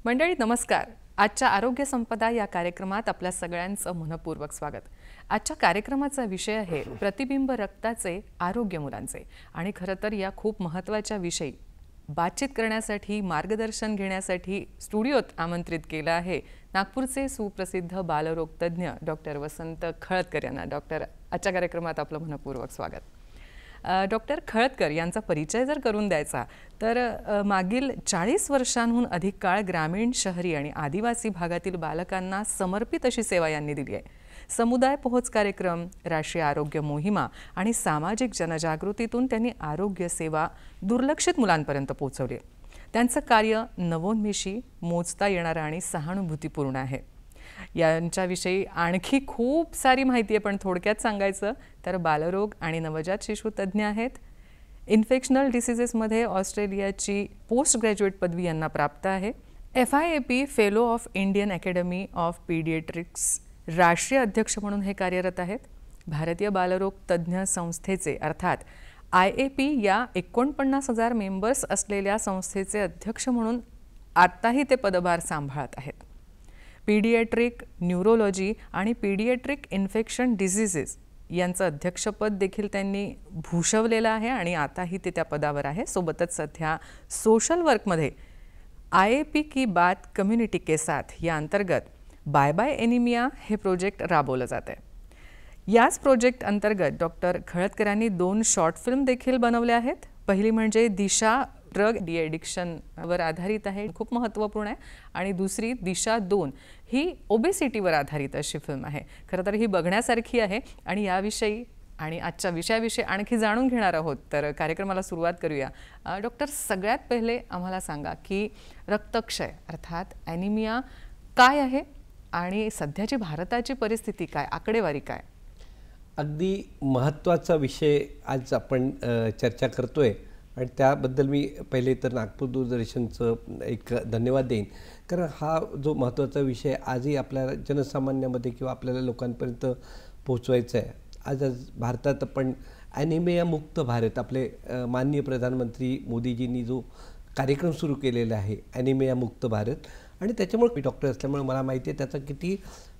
मंडळी नमस्कार. आजच्या आरोग्य संपदा या कार्यक्रमात आपल्या सगळ्यांचं मनपूर्वक स्वागत. आजच्या कार्यक्रमाचा विषय आहे प्रतिबिंब रक्ताचे आरोग्य मुलांचे. आणि खरं तर या खूप महत्त्वाच्या विषयी बातचीत करण्यासाठी मार्गदर्शन घेण्यासाठी स्टुडिओत आमंत्रित केलं आहे नागपूरचे सुप्रसिद्ध बालरोग तज्ज्ञ डॉक्टर वसंत खळदकर यांना. डॉक्टर, आजच्या कार्यक्रमात आपलं मनपूर्वक स्वागत. डॉक्टर खळदकर यांचा परिचय जर करून द्यायचा तर मागील 40 वर्षांहून अधिक काळ ग्रामीण, शहरी आणि आदिवासी भागातील बालकांना समर्पित अशी सेवा यांनी दिली आहे. समुदाय पोहोच कार्यक्रम, राष्ट्रीय आरोग्य मोहिमा आणि सामाजिक जनजागृतीतून त्यांनी आरोग्य सेवा दुर्लक्षित मुलांपर्यंत पोहोचवली. त्यांचं कार्य नवोन्मेषी, मोजता येणारं आणि सहानुभूतीपूर्ण आहे. यांच्याविषयी आणखी खूप सारी माहिती आहे, पण थोडक्यात सांगायचं तर बालरोग आणि नवजात शिशु तज्ज्ञ आहेत. इन्फेक्शनल डिसीजेसमध्ये ऑस्ट्रेलियाची पोस्ट ग्रॅज्युएट पदवी यांना प्राप्त आहे. FIAP fellow of Indian academy of paediatrics राष्ट्रीय अध्यक्ष म्हणून हे कार्यरत आहेत. भारतीय बालरोग तज्ज्ञ संस्थेचे अर्थात IAP या 49,000 मेंबर्स असलेल्या संस्थेचे अध्यक्ष म्हणून आत्ताही ते पदभार सांभाळत आहेत. पीडियाट्रिक न्यूरोलॉजी आणि पीडियाट्रिक इन्फेक्शन डिसीजेस यांचं अध्यक्षपद देखील त्यांनी भूषवलेलं आहे आणि आताही ते त्या पदावर आहे. सोबतच सध्या सोशल वर्कमध्ये IAP की बात कम्युनिटी के साथ या अंतर्गत बाय बाय एनिमिया हे प्रोजेक्ट राबवलं जात आहे. याच प्रोजेक्ट अंतर्गत डॉक्टर खळदकरांनी 2 शॉर्ट फिल्म देखील बनवल्या आहेत. पहिली म्हणजे दिशा ड्रग डिएडिक्शनवर आधारित आहे, खूप महत्त्वपूर्ण आहे. आणि दुसरी दिशा 2 ही ओबेसिटीवर आधारित अशी फिल्म आहे. खरं तर ही बघण्यासारखी आहे आणि याविषयी आणि आजच्या विषयाविषयी आणखी जाणून घेणार आहोत. तर कार्यक्रमाला सुरुवात करूया. डॉक्टर, सगळ्यात पहिले आम्हाला सांगा की रक्तक्षय अर्थात ॲनिमिया काय आहे आणि सध्याची भारताची परिस्थिती काय, आकडेवारी काय? अगदी महत्त्वाचा विषय आज आपण चर्चा करतोय आणि त्याबद्दल मी पहिले तर नागपूर दूरदर्शनचं एक धन्यवाद देईन, कारण हा जो महत्त्वाचा विषय आजही आपल्या जनसामान्यामध्ये किंवा आपल्याला लोकांपर्यंत पोहोचवायचा आहे. आज भारतात आपण ॲनिमिया मुक्त भारत, आपले माननीय प्रधानमंत्री मोदीजींनी जो कार्यक्रम सुरू केलेला आहे ॲनिमिया मुक्त भारत, आणि त्याच्यामुळे मी डॉक्टर असल्यामुळे मला माहिती आहे त्याचा किती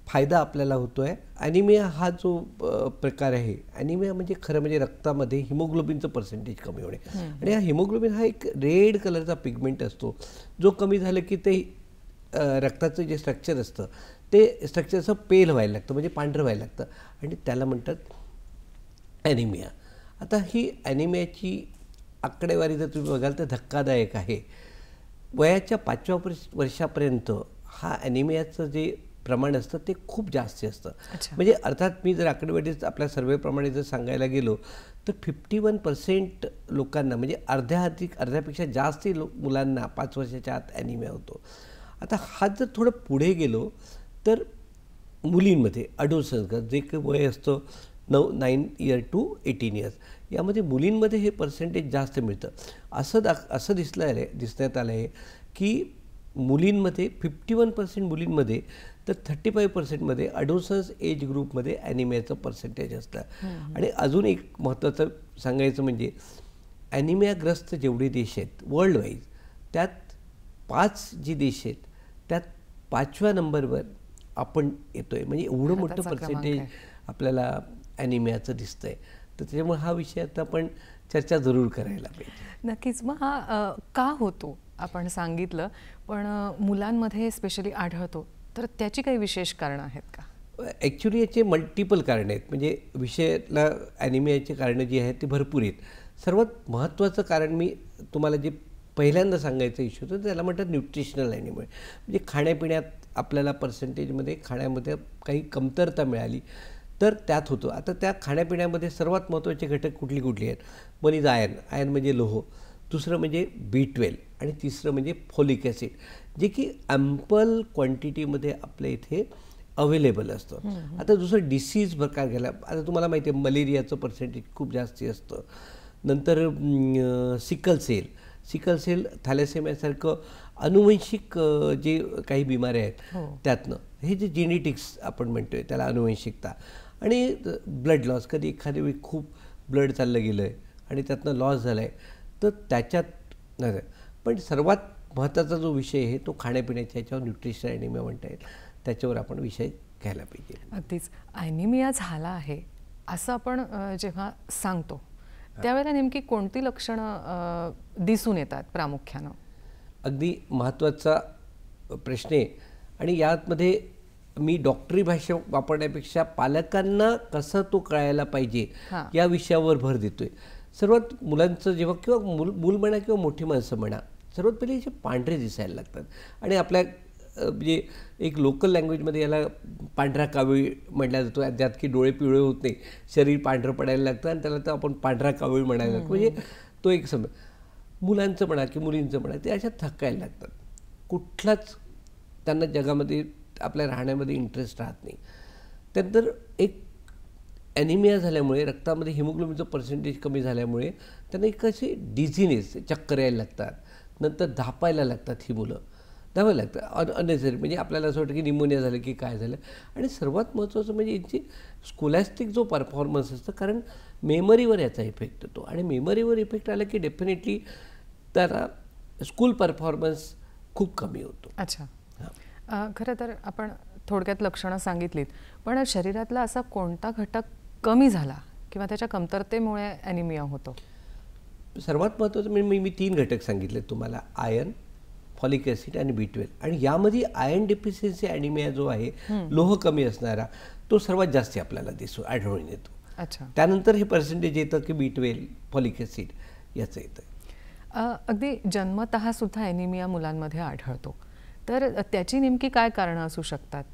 फायदा आपल्याला होतो आहे. ॲनिमिया हा जो प्रकार आहे, ॲनिमिया म्हणजे खरं म्हणजे रक्तामध्ये हिमोग्लोबिनचं पर्सेंटेज कमी होणे. आणि हा हिमोग्लोबिन हा एक रेड कलरचा पिगमेंट असतो, जो कमी झालं की ते रक्ताचं जे स्ट्रक्चर असतं ते स्ट्रक्चर असं पेल व्हायला लागतं, म्हणजे पांढरं व्हायला लागतं, आणि त्याला म्हणतात ॲनिमिया. आता ही ॲनिमियाची आकडेवारी जर तुम्ही बघाल तर धक्कादायक आहे. वयाच्या 5व्या वर्षापर्यंत हा ॲनिमियाचं जे प्रमाण असतं ते खूप जास्त असतं. म्हणजे अर्थात मी जर आकडेवारीत आपल्या सर्वेप्रमाणे जर सांगायला गेलो तर 51% लोकांना, म्हणजे अर्ध्यापेक्षा जास्त मुलांना 5 वर्षाच्या आत ॲनिमिया होतो. आता हा जर थोडं पुढे गेलो तर मुलींमध्ये अडोसन्स जे काही वय असतं 9 इयर टू 18 इयर्स, यामध्ये मुलींमध्ये हे पर्सेंटेज जास्त मिळतं. असं दिसण्यात आलं आहे की मुलींमध्ये 51% मुलींमध्ये तर 35%मध्ये अडोसन्स एज ग्रुपमध्ये ॲनिमियाचं पर्सेंटेज असतं. आणि अजून एक महत्त्वाचं सांगायचं म्हणजे ॲनिमियाग्रस्त जेवढे देश आहेत वर्ल्ड वाईज, त्यात 5 जी देश आहेत त्यात 5व्या नंबरवर आपण येतो आहे. म्हणजे एवढं मोठं पर्सेंटेज आपल्याला ॲनिमियाचं दिसतं आहे. तर त्याच्यामुळे हा विषय आता आपण चर्चा जरूर करायला पाहिजे. नक्कीच. मग हा का होतो आपण सांगितलं, पण मुलांमध्ये स्पेशली आढळतो, तर त्याची काही विशेष कारणं आहेत का? ॲक्च्युली याचे मल्टिपल कारणं आहेत. म्हणजे विषयाला ॲनिमियाची कारणं जी आहेत ती भरपूर आहेत. सर्वात महत्त्वाचं कारण मी तुम्हाला जे पहिल्यांदा सांगायचं इश्यू होतं त्याला म्हणतात न्यूट्रिशनल ॲनिमिया. म्हणजे खाण्यापिण्यात आपल्याला पर्सेंटेजमध्ये खाण्यामध्ये काही कमतरता मिळाली तर त्यात होतं. आता त्या खाण्यापिण्यामध्ये सर्वात महत्त्वाचे घटक कुठली आहेत? वन इज आयर्न म्हणजे लोह, दुसरं म्हणजे B12 आणि तिसरं म्हणजे फॉलिक ॲसिड, जे की ॲम्पल क्वांटिटीमध्ये आपल्या इथे अवेलेबल असतं. आता दुसरं डिसीज प्रकार घ्यायला, आता तुम्हाला माहिती आहे मलेरियाचं पर्सेंटेज खूप जास्ती असतं. नंतर सिकल सेल, थॅलेसेमियासारखं अनुवंशिक जे काही बिमाऱ्या आहेत त्यातनं, हे जे जेनेटिक्स आपण म्हणतोय त्याला अनुवंशिकता. आणि ब्लड लॉस, कधी एखाद्या वेळी खूप ब्लड चाललं गेलं आहे आणि त्यातनं लॉस झाला आहे तर त्याच्यात. पण सर्वात महत्त्वाचा जो विषय आहे तो खाण्यापिण्याच्या ह्याच्यावर न्यूट्रिशन ॲनिमिया म्हणता येईल, त्याच्यावर आपण विषय घ्यायला पाहिजे. अगदीच. ॲनिमिया झाला आहे असं आपण जेव्हा सांगतो त्यावेळेला नेमकी कोणती लक्षणं दिसून येतात प्रामुख्यानं? अगदी महत्त्वाचा प्रश्न आहे आणि यामध्ये मी डॉक्टरी भाषा वापरण्यापेक्षा पालकांना कसं तो कळायला पाहिजे या विषयावर भर देतोय. सर्वात मुलांचं जेव्हा किंवा मूल म्हणा किंवा मोठी माणसं म्हणा, सर्वात पहिले जे पांढरे दिसायला लागतात आणि आपल्या म्हणजे एक लोकल लँग्वेजमध्ये याला पांढरा कावीळ म्हटला जातो, ज्यात की डोळे पिवळे होत नाही, शरीर पांढरं पडायला लागतं आणि त्याला तर आपण पांढरा कावीळ म्हणायला लागतो. म्हणजे तो एक समज मुलांचं म्हणा की मुलींचं म्हणा ते अशा थकायला लागतात, कुठलाच त्यांना जगामध्ये आपल्या राहण्यामध्ये इंटरेस्ट राहत नाही. त्यानंतर एक ॲनिमिया झाल्यामुळे रक्तामध्ये हिमोग्लोबिनचं पर्सेंटेज कमी झाल्यामुळे त्यांना एक अशी डिझिनेस, चक्कर यायला लागतात, नंतर धापायला लागतात. ही मुलं धावायला लागतात अननेसेसरी, म्हणजे आपल्याला असं वाटतं की निमोनिया झालं की काय झालं. आणि सर्वात महत्त्वाचं म्हणजे यांची स्कॉलॅस्टिक जो परफॉर्मन्स असतं, कारण मेमरीवर याचा इफेक्ट होतो आणि मेमरीवर इफेक्ट आला की डेफिनेटली त्याला स्कूल परफॉर्मन्स खूप कमी होतो. अच्छा. खरं तर आपण थोडक्यात लक्षणं सांगितलीत, पण शरीरातला असा कोणता घटक कमी झाला किंवा त्याच्या कमतरतेमुळे ॲनिमिया होतो? सर्वात महत्त्वाचं म्हणजे मी 3 घटक सांगितले तुम्हाला, आयर्न, फॉलिक ॲसिड आणि B12. आणि यामध्ये आयर्न डेफिशियन्सी ॲनिमिया जो आहे, लोह कमी असणारा, तो सर्वात जास्त आपल्याला आढळून येतो. अच्छा. त्यानंतर हे पर्सेंटेज येतं की B12, फॉलिक ॲसिड याचं येतं. अगदी जन्मतः सुद्धा ॲनिमिया मुलांमध्ये आढळतो, तर त्याची नेमकी काय कारणं असू शकतात?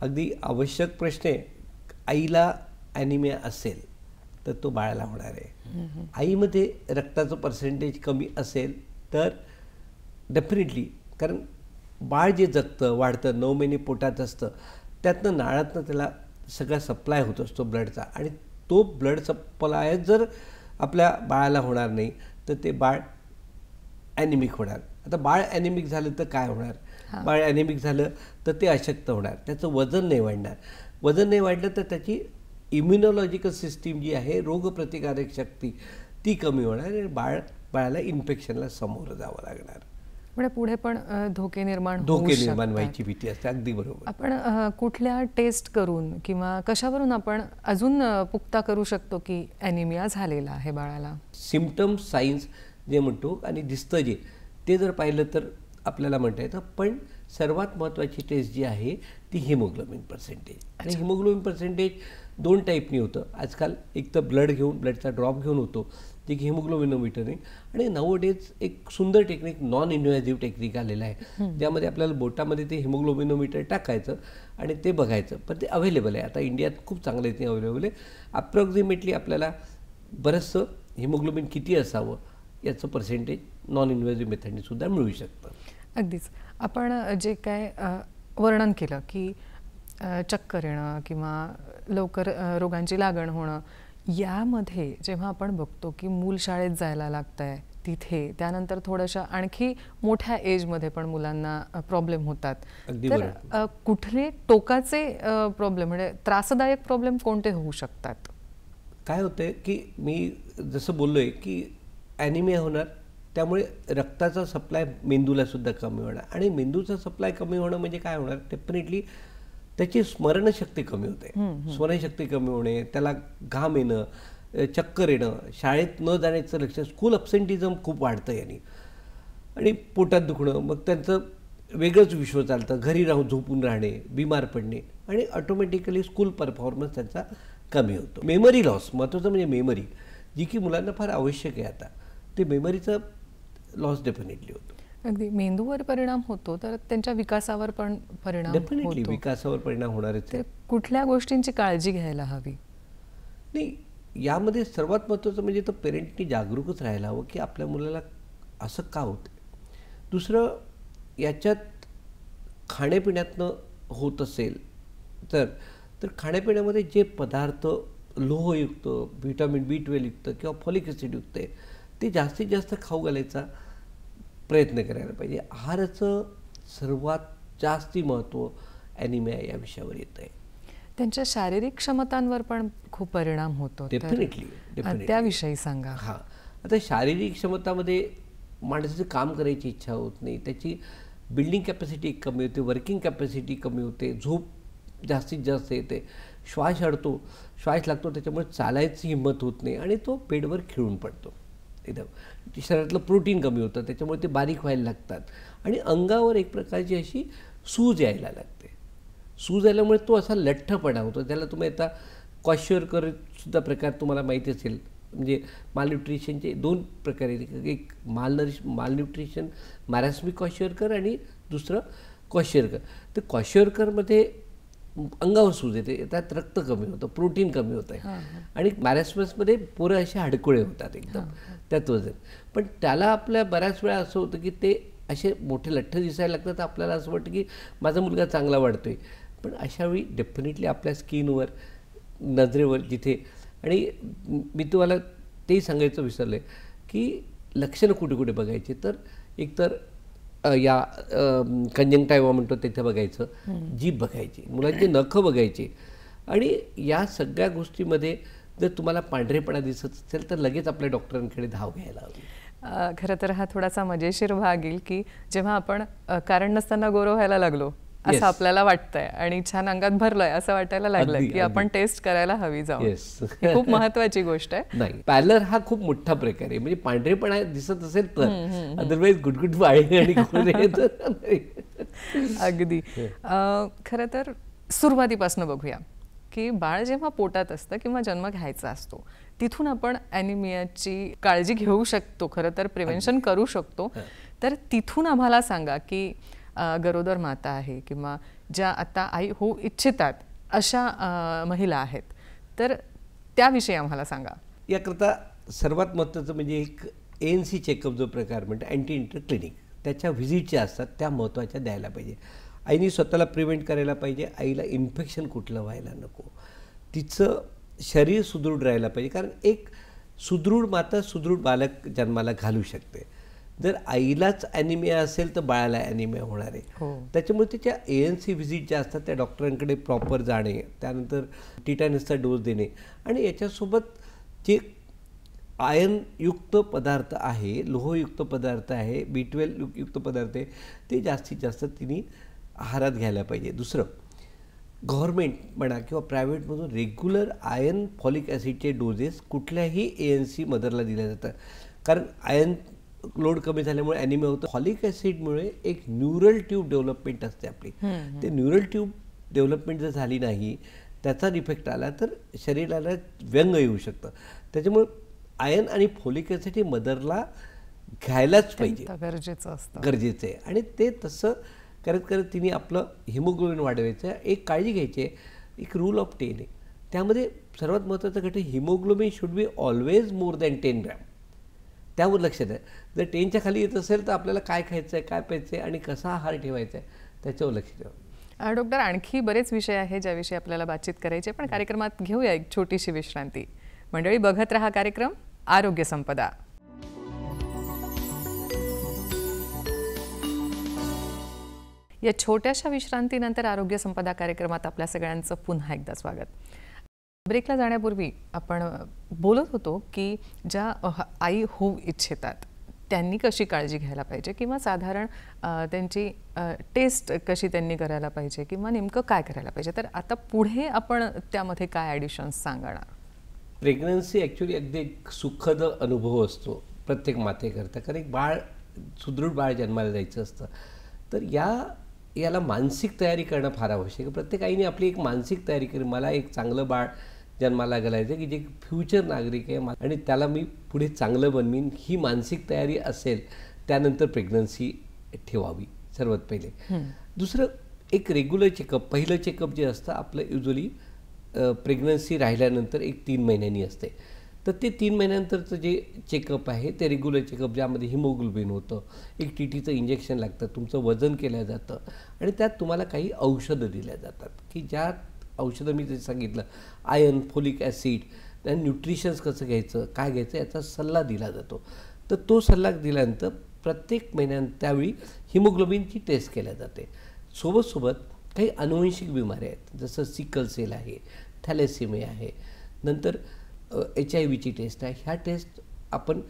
अगदी आवश्यक प्रश्न आहे. आईला ॲनिमिया असेल तर तो बाळाला होणार आहे. आईमध्ये रक्ताचं पर्सेंटेज कमी असेल तर डेफिनेटली, कारण बाळ जे जगतं वाढतं 9 महिने पोटात असतं, त्यातनं नाळातनं त्याला सगळा सप्लाय होत असतो ब्लडचा, आणि तो ब्लड सप्लाय जर आपल्या बाळाला होणार नाही तर ते बाळ ॲनिमिक होणार. आता बाळ ॲनिमिक झालं तर काय होणार? बाळ ॲनिमिक झालं तर ते अशक्त होणार, त्याचं वजन नाही वाढणार. वजन नाही वाढलं तर त्याची इम्युनॉलॉजिकल सिस्टीम जी आहे, रोगप्रतिकारक शक्ती, ती कमी होणार आणि बाळाला इन्फेक्शनला सामोरं जावं लागणार. म्हणजे पुढे पण धोके निर्माण व्हायची भीती असते. अगदी बरोबर. आपण कुठल्या टेस्ट करून किंवा कशावरून आपण अजून पुख्ता करू शकतो की ॲनिमिया झालेला आहे बाळाला? सिम्पटम्स, सायन्स जे म्हणतो आणि दिसतं जे, ते जर पाहिलं तर आपल्याला म्हणता येतं. पण सर्वात महत्त्वाची टेस्ट जी आहे ती हिमोग्लोबिन पर्सेंटेज. आणि हिमोग्लोबिन पर्सेंटेज 2 टाईपनी होतं आजकाल. एक तर ब्लडचा ड्रॉप घेऊन होतो, जे की हिमोग्लोबिनोमीटर आहे. आणि नाउडेज एक सुंदर टेक्निक, नॉन इन्व्हेजिव्ह टेक्निक आलेलं आहे, ज्यामध्ये आपल्याला बोटामध्ये ते हिमोग्लोबिनोमीटर टाकायचं आणि ते बघायचं. पण ते अवेलेबल आहे आता इंडियात, खूप चांगलं आहे ते अवेलेबल आहे. अप्रॉक्झिमेटली आपल्याला बरंचसं हिमोग्लोबिन किती असावं याचं पर्सेंटेज नॉन इन्व्हेजिव्ह मेथडने सुद्धा मिळू शकतं. अगदीच. आपण जे काय वर्णन केलं की चक्कर येणं किंवा लवकर रोगांची लागण होणं, यामध्ये जेव्हा आपण बघतो की मूल शाळेत जायला लागतंय तिथे, त्यानंतर थोड्याशा आणखी मोठ्या एजमध्ये पण मुलांना प्रॉब्लेम होतात, तर कुठले टोकाचे प्रॉब्लेम म्हणजे त्रासदायक प्रॉब्लेम कोणते होऊ शकतात? काय होतंय की मी जसं बोललोय की ॲनिमिया होणार, त्यामुळे रक्ताचा सप्लाय मेंदूला सुद्धा कमी होणार. आणि मेंदूचा सप्लाय कमी होणं म्हणजे काय होणार? डेफिनेटली त्याची स्मरणशक्ती कमी होते. स्मरणशक्ती कमी होणे, त्याला घाम येणं, चक्कर येणं, शाळेत न जाण्याचं लक्ष, स्कूल अब्सेंटिझम खूप वाढतं याने, आणि पोटात दुखणं, मग त्यांचं वेगळंच विश्व चालतं, घरी राहून झोपून राहणे, बिमार पडणे, आणि ऑटोमॅटिकली स्कूल परफॉर्मन्स त्यांचा कमी होतो. मेमरी लॉस महत्त्वाचं म्हणजे मेमरी, जी की मुलांना फार आवश्यक आहे आता, ते मेमरीचा लॉस डेफिनेटली होतो. अगदी मेंदूवर परिणाम होतो तर त्यांच्या विकासावर पण परिणाम डेफिनेटली विकासावर परिणाम होणारच. तर कुठल्या गोष्टींची काळजी घ्यायला हवी? नाही, यामध्ये सर्वात महत्त्वाचं म्हणजे तर पेरेंटनी जागरूकच राहायला हवं की आपल्या मुलाला असं का होतं. दुसरं, याच्यात खाण्यापिण्यातनं होत असेल तर खाण्यापिण्यामध्ये जे पदार्थ लोहयुक्त, व्हिटॅमिन B12 युक्त किंवा फॉलिक ॲसिड युक्त आहे ते जास्तीत जास्त खाऊ घालायचा प्रयत्न करायला पाहिजे. आहाराचं सर्वात जास्ती महत्त्व ॲनिमिया या विषयावर येतं आहे. त्यांच्या शारीरिक क्षमतांवर पण खूप परिणाम होतो. डेफिनेटली त्याविषयी सांगा. हां, आता शारीरिक क्षमतामध्ये माणसाचं काम करायची इच्छा होत नाही, त्याची बिल्डिंग कॅपॅसिटी कमी होते, वर्किंग कॅपॅसिटी कमी होते, झोप जास्तीत जास्त येते, श्वास अडतो, श्वास लागतो, त्याच्यामुळे चालायची हिंमत होत नाही आणि तो बेडवर खिळून पडतो. एकदम शरीरातलं प्रोटीन कमी होतं, त्याच्यामुळे ते बारीक व्हायला लागतात आणि अंगावर एक प्रकारची अशी सूज यायला लागते. सूज आल्यामुळे तो असा लठ्ठपणा होतो. त्याला तुम्ही आता क्वाशियोकर सुद्धा प्रकार तुम्हाला माहिती असेल. म्हणजे मालन्यूट्रिशनचे 2 प्रकार आहेत. एक मालन्यूट्रिशन मॅरास्मिक क्वाशियोकर आणि दुसरं क्वाशियोकर. तर क्वाशियोकरमध्ये अंगावर सूज येते, त्यात रक्त कमी होतं, प्रोटीन कमी होतं आहे आणि मॅरास्मसमध्ये पोरं असे हडकुळे होतात एकदम, त्यात वजन. पण त्याला आपल्या बऱ्याच वेळा असं होतं की ते असे मोठे लठ्ठ दिसायला लागतात. आपल्याला असं वाटतं की माझा मुलगा चांगला वाढतोय, पण अशावेळी डेफिनेटली आपल्या स्किनवर, नजरेवर जिथे, आणि मी तुम्हाला तेही सांगायचं विसरलं आहे की लक्षणं कुठे कुठे बघायची. तर एकतर या कंजंक्टिव्हा म्हणतो तिथे बघायचं, जीभ बघायची, मुलांची नखं बघायची. आणि या सगळ्या गोष्टीमध्ये जर तुम्हाला पांढरेपणा दिसत असेल तर लगेच आपल्या डॉक्टरांकडे धाव घ्यायला हवी. खरं तर हा थोडासा मजेशीर भाग येईल की जेव्हा आपण कारण नसताना गोरं व्हायला लागलो असं आपल्याला वाटतंय आणि छान अंगात भरलंय असं वाटायला लागलं की आपण टेस्ट करायला हवी जाऊ. ही खूप महत्वाची गोष्ट आहे. नाही, पॅलर हा खूप मोठा प्रकार आहे. म्हणजे पांढरेपणा दिसत असेल तर, अदरवाईज गुटगुट वाळे आणि अगदी. खरं तर सुरुवातीपासून बघूया की बाळ जेव्हा पोटात असतं किंवा जन्म घ्यायचा असतो तिथून आपण ॲनिमियाची काळजी घेऊ शकतो, खरं तर प्रिव्हेन्शन करू शकतो. तर तिथून आम्हाला सांगा की गरोदर माता आहे किंवा ज्या आता आई होऊ इच्छितात अशा महिला आहेत, तर त्याविषयी आम्हाला सांगा. याकरता सर्वात महत्त्वाचं म्हणजे एक ANC चेकअप जो प्रकार म्हणतो, अँटी इंटर क्लिनिक, त्याच्या व्हिजिटच्या असतात त्या महत्त्वाच्या द्यायला पाहिजे. आईने स्वतःला प्रिव्हेंट करायला पाहिजे. आईला इन्फेक्शन कुठलं व्हायला नको, तिचं शरीर सुदृढ राहायला पाहिजे. कारण एक सुदृढ माता सुदृढ बालक जन्माला घालू शकते. जर आईलाच ॲनिमिया असेल तर बाळाला ॲनिमिया होणार आहे. त्याच्यामुळे त्याच्या ANC व्हिजिट ज्या असतात त्या डॉक्टरांकडे प्रॉपर जाणे, त्यानंतर टिटॅनसचा डोस देणे आणि याच्यासोबत जे आयर्नयुक्त पदार्थ आहे, लोहयुक्त पदार्थ आहे, B12 युक्त पदार्थ आहे, ते जास्तीत जास्त तिने आहारात घ्यायला पाहिजे. दुसरं, गव्हर्मेंट म्हणा किंवा प्रायव्हेटमधून रेग्युलर आयर्न फॉलिक ॲसिडचे डोजेस कुठल्याही ANC मदरला दिले जातात. कारण आयर्न लोड कमी झाल्यामुळे ॲनिमिया होतं. फॉलिक ॲसिडमुळे एक न्यूरल ट्यूब डेव्हलपमेंट असते आपली. ते न्यूरल ट्यूब डेव्हलपमेंट जर झाली नाही, त्याचा इफेक्ट आला तर शरीराला व्यंग येऊ शकतं. त्याच्यामुळे आयर्न आणि फॉलिक ॲसिड हे मदरला घ्यायलाच पाहिजे, गरजेचं आहे. आणि ते तसं करत करत तिने आपलं हिमोग्लोबिन वाढवायचं आहे. एक काळजी घ्यायची आहे, एक रूल ऑफ 10 आहे. त्यामध्ये सर्वात महत्त्वाचा घटक haemoglobin should be always more than 10 gram. त्यावर लक्ष द्या. जर 10च्या खाली येत असेल तर आपल्याला काय खायचं आहे, काय प्यायचं आहे आणि कसा आहार ठेवायचा आहे त्याच्यावर लक्ष द्यावं. डॉक्टर, आणखी बरेच विषय आहे ज्याविषयी आपल्याला बातचीत करायची, पण कार्यक्रमात घेऊया एक छोटीशी विश्रांती. मंडळी, बघत रहा कार्यक्रम आरोग्य संपदा. या छोट्याशा विश्रांतीनंतर आरोग्य संपदा कार्यक्रमात आपल्या सगळ्यांचं पुन्हा एकदा स्वागत. ब्रेकला जाण्यापूर्वी आपण बोलत होतो की ज्या आई होऊ इच्छितात त्यांनी कशी काळजी घ्यायला पाहिजे किंवा साधारण त्यांची टेस्ट कशी त्यांनी करायला पाहिजे किंवा नेमकं काय करायला पाहिजे. तर आता पुढे आपण त्यामध्ये काय ॲडिशन्स सांगणार. प्रेग्नन्सी ॲक्च्युली अगदी एक सुखद अनुभव असतो प्रत्येक मातेकरता. कारण एक बाळ, सुदृढ बाळ जन्माला जायचं असतं. तर याला मानसिक तयारी करणं फार आवश्यक आहे. प्रत्येक आईने आपली एक मानसिक तयारी केली. मला एक चांगलं बाळ जन्माला घालायचं की जे फ्युचर नागरिक आहे आणि त्याला मी पुढे चांगलं बनवीन, ही मानसिक तयारी असेल त्यानंतर प्रेग्नन्सी ठेवावी सर्वात पहिले. दुसरं, एक रेग्युलर चेकअप. पहिलं चेकअप जे असतं आपलं युजली प्रेग्नन्सी राहिल्यानंतर एक 3 महिन्यांनी असते. तर ते 3 महिन्यानंतरचं जे चेकअप आहे ते रेग्युलर चेकअप, ज्यामध्ये हिमोग्लोबिन होतं, एक TTचं इंजेक्शन लागतं, तुमचं वजन केलं जातं आणि त्यात तुम्हाला काही औषधं दिल्या जातात की ज्या औषधं मी जे सांगितलं, आयर्न, फॉलिक ॲसिड आणि न्यूट्रिशन्स कसं घ्यायचं, काय घ्यायचं याचा सल्ला दिला जातो. तर तो सल्ला दिल्यानंतर प्रत्येक महिन्यात त्यावेळी हिमोग्लोबिनची टेस्ट केल्या जाते. सोबत काही अनुवंशिक बिमाऱ्या आहेत, जसं सिकल सेल आहे, थॅलेसेमिया आहे, नंतर HIVची टेस्ट आहे. ह्या टेस्ट आपण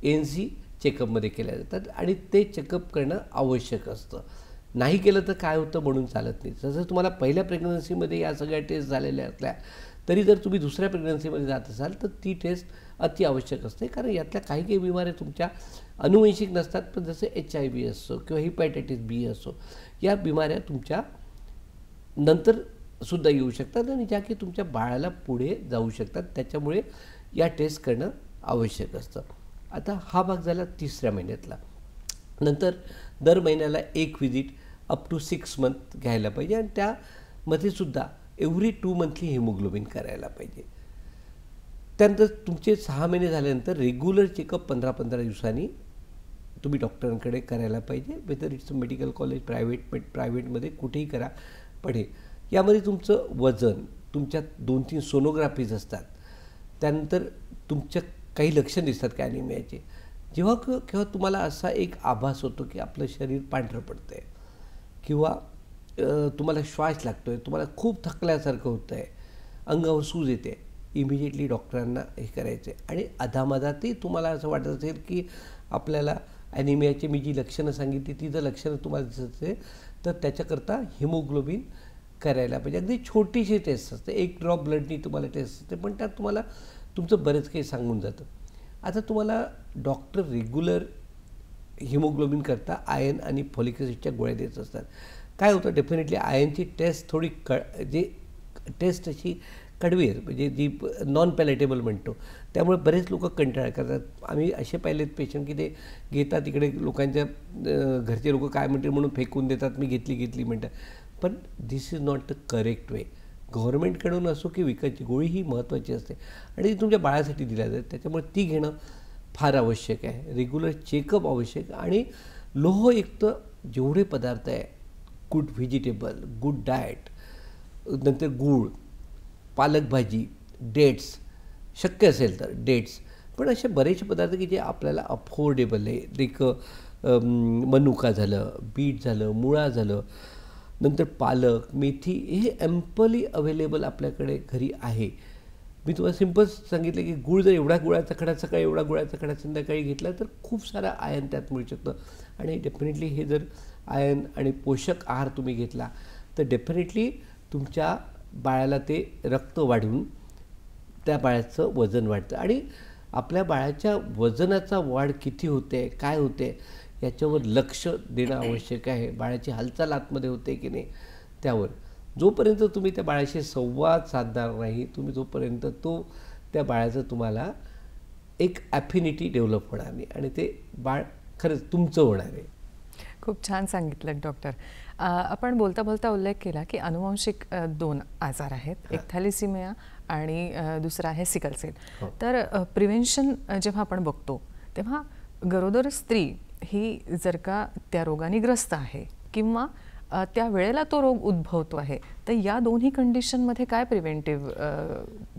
ANC चेकअपमध्ये केल्या जातात आणि ते चेकअप करणं आवश्यक असतं. नाही केलं तर काय होतं म्हणून चालत नाही. जसं तुम्हाला पहिल्या प्रेग्नन्सीमध्ये या सगळ्या टेस्ट झालेल्या असल्या तरी जर तुम्ही दुसऱ्या प्रेग्नन्सीमध्ये जात असाल तर ती टेस्ट अति आवश्यक असते, कारण यातल्या काही काही बिमाऱ्या तुमच्या अनुवंशिक नसतात, पण जसं HIV असो किंवा हिपॅटायटिस B असो, या बिमाऱ्या तुमच्या नंतर सुद्धा येऊ शकतात आणि ज्या की तुमच्या बाळाला पुढे जाऊ शकतात. त्याच्यामुळे या टेस्ट करणं आवश्यक असतं. आता हा भाग झाला 3ऱ्या महिन्यातला. नंतर दर महिन्याला एक व्हिजिट अप टू 6 मंथ घ्यायला पाहिजे आणि त्यामध्ये सुद्धा एव्हरी 2 मंथली हिमोग्लोबिन करायला पाहिजे. त्यानंतर तुमचे 6 महिने झाल्यानंतर रेग्युलर चेकअप 15-15 दिवसांनी तुम्ही डॉक्टरांकडे करायला पाहिजे. वेदर इट्स मेडिकल कॉलेज, प्रायव्हेटमध्ये कुठेही करा. पण यामध्ये तुमचं वजन, तुमच्यात 2-3 सोनोग्राफीज असतात. त्यानंतर तुमच्या काही लक्षणं दिसतात का ॲनिमियाचे. जेव्हा केव्हा तुम्हाला असा एक आभास होतो की आपलं शरीर पांढरं पडतं आहे किंवा तुम्हाला श्वास लागतो आहे, तुम्हाला खूप थकल्यासारखं होतं आहे, अंगावर सूज येते, इमिजिएटली डॉक्टरांना हे करायचं आहे. आणि अधामधातही तुम्हाला असं वाटत असेल की आपल्याला ॲनिमियाची मी जी लक्षणं सांगितली ती जर लक्षणं तुम्हाला दिसत असेल तर त्याच्याकरता हिमोग्लोबिन करायला पाहिजे. अगदी छोटीशी टेस्ट असते, 1 ड्रॉप ब्लडनी तुम्हाला टेस्ट असते, पण त्यात तुम्हाला तुमचं बरंच काही सांगून जातं. आता तुम्हाला डॉक्टर रेग्युलर हिमोग्लोबिन करता आयर्न आणि फॉलिक ॲसिडच्या गोळ्या देत असतात. काय होतं, डेफिनेटली आयर्नची टेस्ट थोडी जे टेस्ट अशी कडवी आहे, म्हणजे जी नॉन पॅलेटेबल म्हणतो, त्यामुळे बरेच लोक कंटाळा करतात. आम्ही असे पाहिलेत पेशंट की ते घेतात, तिकडे लोकांच्या घरचे लोक काय म्हणतील म्हणून फेकून देतात, मी घेतली म्हणतात. पण this is not the correct way. गव्हर्नमेंटकडून असो की विकतची गोळी ही महत्त्वाची असते आणि ती तुमच्या बाळासाठी दिल्या जाते, त्याच्यामुळे ती घेणं फार आवश्यक आहे. रेग्युलर चेकअप आवश्यक आणि लोहयुक्त जेवढे पदार्थ आहे, गुड व्हेजिटेबल, गुड डाएट, नंतर गूळ, पालक भाजी, डेट्स, शक्य असेल तर डेट्स, पण असे बरेचसे पदार्थ की जे आपल्याला अफोर्डेबल आहे. एक मनुका झालं, बीट झालं, मुळा झालं, नंतर पालक, मेथी, हे ॲम्पली अवेलेबल आपल्याकडे घरी आहे. मी तुम्हाला सिम्पल सांगितलं की गूळ जर एवढा गुळाचा खडा सकाळी, एवढा गुळाचा खडा संध्याकाळी घेतला तर खूप सारा आयर्न त्यात मिळू शकतं. आणि डेफिनेटली हे जर आयर्न आणि पोषक आहार तुम्ही घेतला तर डेफिनेटली तुमच्या बाळाला ते रक्त वाढून त्या बाळाचं वजन वाढतं. आणि आपल्या बाळाच्या वजनाचा वाढ किती होते, काय होते, याच्यावर लक्ष देणं आवश्यक आहे. बाळाची हालचाल आतमध्ये होते की नाही त्यावर. जोपर्यंत तुम्ही त्या बाळाशी संवाद साधणार नाही, तुम्ही जोपर्यंत त्या बाळाचं तुम्हाला एक ॲफिनिटी डेव्हलप होणार नाही आणि ते बाळ खरंच तुमचं होणार आहे. खूप छान सांगितलं डॉक्टर. आपण बोलता बोलता उल्लेख केला की अनुवांशिक 2 आजार आहेत, एक थॅलेसिमिया आणि दुसरा आहे सिकल सेल. तर प्रिव्हेन्शन जेव्हा आपण बघतो तेव्हा गरोदर स्त्री ही जर का त्या रोगाने ग्रस्त आहे किंवा त्या वेळेला तो रोग उद्भवतो आहे, तर या दोन्ही कंडिशनमध्ये काय प्रिव्हेंटिव्ह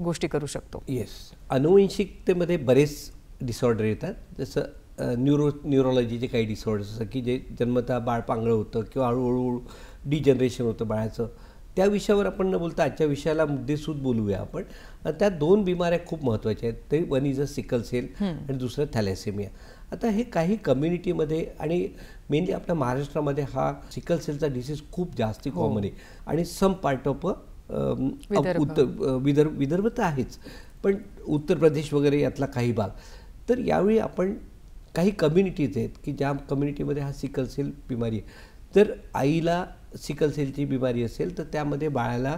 गोष्टी करू शकतो? येस, अनुवंशिकतेमध्ये बरेच डिसऑर्डर येतात, जसं न्यूरोलॉजीचे काही डिसऑर्डर्स असतात की जे जन्मतः बाळ पांगळं होतं किंवा हळूहळू डिजनरेशन होतं बाळाचं. त्या विषयावर आपण न बोलता आजच्या विषयाला मुद्देसूद बोलूया आपण. त्या 2 बिमाऱ्या खूप महत्त्वाच्या आहेत. ते one is a sickle cell आणि दुसरं थॅलेसेमिया. आता हे काही कम्युनिटीमध्ये आणि मेनली आपल्या महाराष्ट्रामध्ये हा सिकल सेलचा डिसीज खूप जास्ती कॉमन आहे आणि सम पार्ट ऑफ विदर्भ तर आहेच, पण उत्तर प्रदेश वगैरे यातला काही भाग. तर यावेळी आपण काही कम्युनिटीज आहेत की ज्या कम्युनिटीमध्ये हा सिकल सेल बिमारी आहे. जर आईला सिकल सेलची बिमारी असेल तर त्यामध्ये बाळाला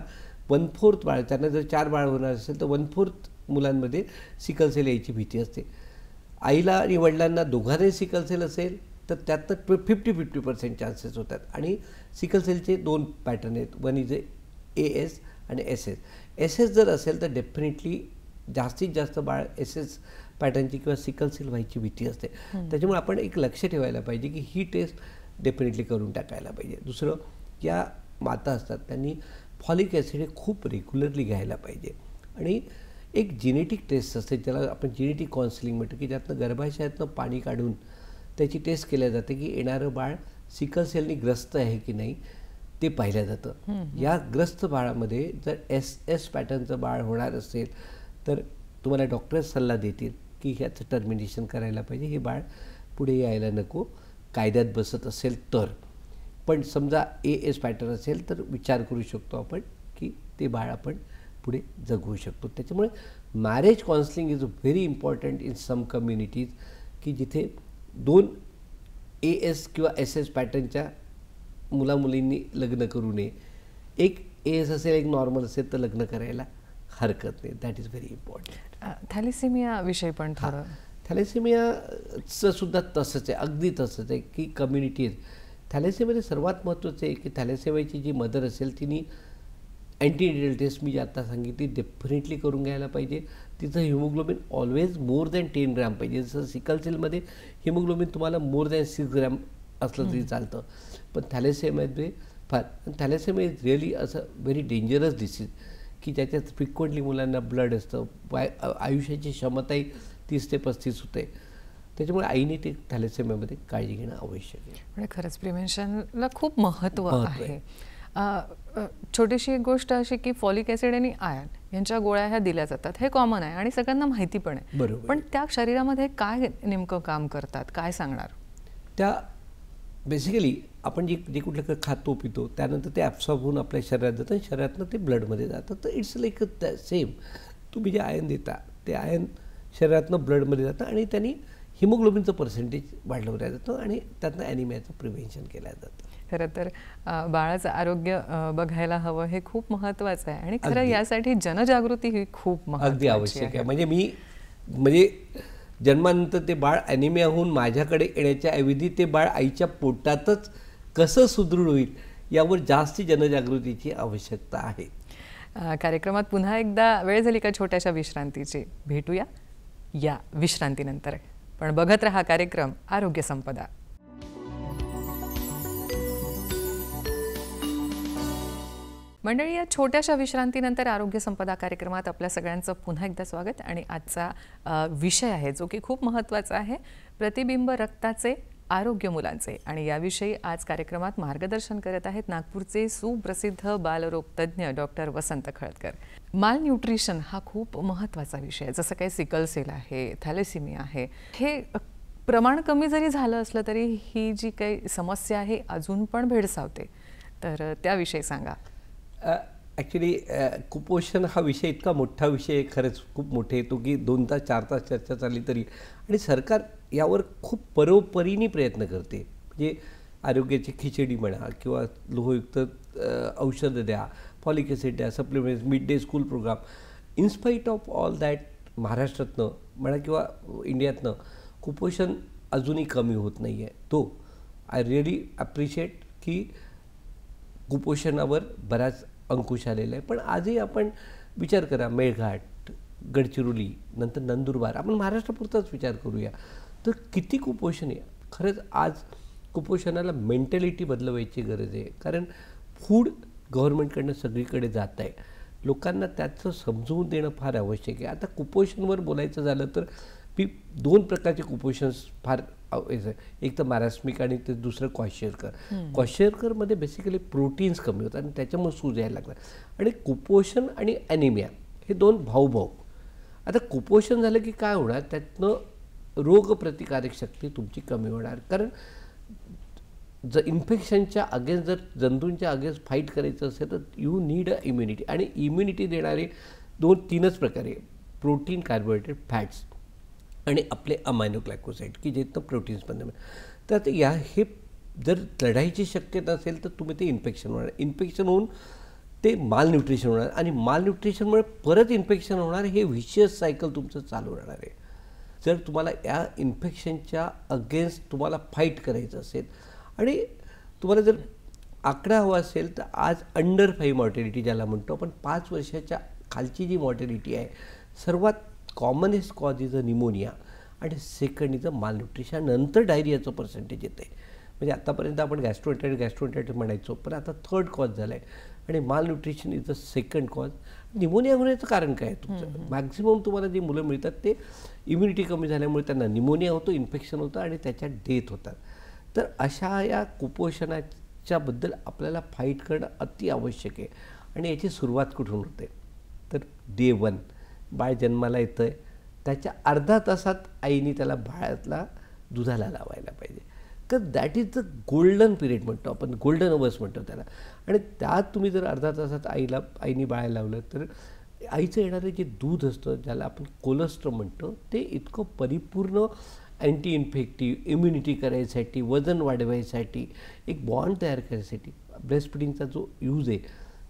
1/4 बाळ, त्यांना जर 4 बाळ होणार असेल तर 1/4 मुलांमध्ये सिकल सेल यायची भीती असते. आईला आणि वडिलांना दोघांनाही सिकल सेल असेल तर त्यातनं 50-50% चान्सेस होतात. आणि सिकल सेलचे 2 पॅटर्न आहेत, वन इज AS आणि SS. SS जर असेल तर डेफिनेटली जास्तीत जास्त बाळ SS पॅटर्नची किंवा सिकल सेल व्हायची भीती असते. त्याच्यामुळे आपण एक लक्ष ठेवायला पाहिजे की ही टेस्ट डेफिनेटली करून टाकायला पाहिजे. दुसरं, या माता असतात त्यांनी फॉलिक ॲसिड हे खूप रेग्युलरली घ्यायला पाहिजे. आणि एक जेनेटिक टेस्ट असते ज्याला आपण जेनेटिक काउन्सिलिंग म्हणतो की ज्यातनं गर्भाशयातनं पाणी काढून त्याची टेस्ट केल्या जाते की येणारं बाळ सिकल सेलनी ग्रस्त आहे की नाही ते पाहिलं जातं. या ग्रस्त बाळामध्ये जर SS पॅटर्नचं बाळ होणार असेल तर तुम्हाला डॉक्टर सल्ला देतील की ह्याचं टर्मिनेशन करायला पाहिजे, हे बाळ पुढे यायला नको, कायद्यात बसत असेल तर. पण समजा AS पॅटर्न असेल तर विचार करू शकतो आपण की ते बाळ आपण पुढे जगवू शकतो. त्याच्यामुळे marriage counselling is very important in some communities, की जिथे 2 AS किंवा SS पॅटर्नच्या मुलामुलींनी लग्न करू नये. एक AS असेल, एक नॉर्मल असेल तर लग्न करायला हरकत नाही. That is very important. Thalassaemia विषयी पण थोडं. थॅलेसेमियाचं सुद्धा तसंच आहे, अगदी तसंच आहे की कम्युनिटी आहे. थॅलेसेमियामध्ये सर्वात महत्त्वाचं आहे की थॅलेसेमियाची जी मदर असेल तिने अँटीनेटल टेस्ट मी जी आता सांगितली डेफिनेटली करून घ्यायला पाहिजे. तिचं haemoglobin always more than 10 gram पाहिजे. जसं सिकल सेलमध्ये हिमोग्लोबिन तुम्हाला मोर दॅन 6 ग्रॅम असलं तरी चालतं, पण थॅलेसेमियामध्ये फार. थॅलेसेमिया इज रिअली असं व्हेरी डेंजरस डिसीज की ज्याच्यात फ्रिक्वेंटली मुलांना ब्लड असतं, आयुष्याची क्षमताही 30 ते 35 होते. त्याच्यामुळे आईने ते थॅलेसेमियामध्ये काळजी घेणं आवश्यक आहे. म्हणजे खरंच प्रिव्हेन्शनला खूप महत्त्व आहे. छोटीशी एक गोष्ट अशी की फॉलिक ॲसिड आणि आयर्न यांच्या गोळ्या ह्या दिल्या जातात, हे कॉमन आहे आणि सगळ्यांना माहिती पण आहे. बरोबर. पण त्या शरीरामध्ये काय नेमकं काम करतात, काय सांगणार? त्या बेसिकली आपण जे कुठलं खातो पितो त्यानंतर ते ॲब्सॉर्ब होऊन आपल्या शरीरात जातं आणि शरीरातनं ते ब्लडमध्ये जातं. तर इट्स लाईक सेम. तुम्ही जे आयर्न देता ते आयर्न शरीरातनं ब्लडमध्ये जातं आणि त्यांनी हिमोग्लोबिनचं पर्सेंटेज वाढवलं जातं आणि त्यातनं ॲनिमियाचं प्रिव्हेन्शन केलं जातं. खरं तर बाळाचं आरोग्य बघायला हवं हे खूप महत्त्वाचं आहे आणि खरं यासाठी जनजागृती ही खूप अगदी आवश्यक आहे. म्हणजे जन्मानंतर ते बाळ ॲनिमिया होऊन माझ्याकडे येण्याच्या ऐवजी ते बाळ आईच्या पोटातच कसं सुदृढ होईल यावर जास्त जनजागृतीची आवश्यकता आहे. कार्यक्रमात पुन्हा एकदा वेळ झाली का छोट्याशा विश्रांतीची. भेटूया या विश्रांतीनंतर. पण बघत रहा कार्यक्रम आरोग्य संपदा. मंडळी, या छोट्याशा विश्रांतीनंतर आरोग्य संपदा कार्यक्रमात आपल्या सगळ्यांचं पुन्हा एकदा स्वागत. आणि आजचा विषय आहे जो की खूप महत्त्वाचा आहे, प्रतिबिंब रक्ताचे आरोग्य मुलांचे. आणि याविषयी आज कार्यक्रमात मार्गदर्शन करत आहेत नागपूरचे सुप्रसिद्ध बालरोग तज्ज्ञ डॉक्टर वसंत खळदकर. माल न्यूट्रिशन हा खूप महत्त्वाचा विषय आहे. जसं काही सिकल सेल आहे, थॅलेसेमिया आहे, हे प्रमाण कमी जरी झालं असलं तरी ही जी काही समस्या आहे अजून पण भेडसावते. तर त्याविषयी सांगा. ॲक्च्युली कुपोषण हा विषय इतका मोठा विषय आहे, खरंच खूप मोठे येतो की 2 तास 4 तास चर्चा चालली तरी. आणि सरकार यावर खूप परोपरीने प्रयत्न करते. म्हणजे आरोग्याची खिचडी म्हणा किंवा लोहयुक्त औषधं द्या, फॉलिक ॲसिड द्या, supplements, mid day school programme. In spite of all that महाराष्ट्रातनं म्हणा किंवा इंडियातनं कुपोषण अजूनही कमी होत नाही आहे. तो आय रिअली ॲप्रिशिएट की कुपोषणावर बराच अंकुश आलेला आहे. पण आजही आपण विचार करा, मेळघाट, गडचिरोली, नंतर नंदुरबार, आपण महाराष्ट्रापुरताच विचार करूया तर किती कुपोषण आहे. खरंच आज कुपोषणाला मेंटॅलिटी बदलवायची गरज आहे. कारण फूड गव्हर्नमेंटकडनं सगळीकडे जात आहे, लोकांना त्याचं समजवून देणं फार आवश्यक आहे. आता कुपोषणवर बोलायचं झालं तर मी 2 प्रकारचे कुपोषण फार एक तर मॅरास्मिक आणि ते दुसरं क्वाशियरकर. क्वाशियरकरमध्ये बेसिकली प्रोटीन्स कमी होतात आणि त्याच्यामुळे सूज यायला लागतात. आणि कुपोषण आणि ॲनिमिया हे 2 भाऊ. आता कुपोषण झालं की काय होणार, त्यातनं रोगप्रतिकारक शक्ती तुमची कमी होणार. कारण जर इन्फेक्शनच्या अगेन्स्ट, जर जंतूंच्या अगेन्स्ट फाईट करायचं असेल तर यू नीड अ इम्युनिटी. आणि इम्युनिटी देणारे 2-3च प्रकारे, प्रोटीन, कार्बोहायड्रेट, फॅट्स आणि आपले अमायनो ग्लायकोसाइड की ज्यातनं प्रोटीन्स बनणार. तर आता हे जर लढाईची शक्यता असेल तर तुम्ही ते इन्फेक्शन होणार, इन्फेक्शन होऊन ते माल न्यूट्रिशन होणार आणि माल न्यूट्रिशनमुळे परत इन्फेक्शन होणार. हे व्हिशियस सायकल तुमचं चालू राहणार आहे. जर तुम्हाला या इन्फेक्शनच्या अगेन्स्ट तुम्हाला फाईट करायचं असेल आणि तुम्हाला जर आकडा हवा असेल तर आज अंडर 5 मॉर्टेलिटी ज्याला म्हणतो आपण, 5 वर्षाच्या खालची जी मॉर्टेलिटी आहे, सर्वात commonest cause is a pneumonia आणि सेकंड इज अ माल न्यूट्रिशन. नंतर डायरियाचं पर्सेंटेज येते. म्हणजे आतापर्यंत आपण गॅस्ट्रोएंटरायटिस म्हणायचो, पण आता 3rd कॉज झाला आहे आणि माल nutrition is the 2nd cause. Pneumonia होण्याचं कारण काय आहे तुमचं? मॅक्झिमम तुम्हाला जी मुलं मिळतात ते इम्युनिटी कमी झाल्यामुळे त्यांना निमोनिया होतो, इन्फेक्शन होतं आणि त्याच्यात डेथ होतात. तर अशा या कुपोषणाच्याबद्दल आपल्याला फाईट करणं अति आवश्यक आहे. आणि याची सुरुवात कुठून होते तर डे 1 बाळ जन्माला येतं आहे त्याच्या अर्धा तासात आईने त्याला बाळातला दुधाला लावायला पाहिजे. तर that is the golden period म्हणतो आपण, गोल्डन अवर्स म्हणतो त्याला. आणि त्यात तुम्ही जर अर्धा तासात आईने बाळाला लावलं तर आईचं येणारं जे दूध असतं, ज्याला आपण कोलेस्ट्रॉल म्हणतो, ते इतकं परिपूर्ण अँटी इन्फेक्टिव्ह, इम्युनिटी करायसाठी, वजन वाढवायसाठी, एक बॉन्ड तयार करायसाठी ब्रेस्ट फिडिंगचा जो यूज आहे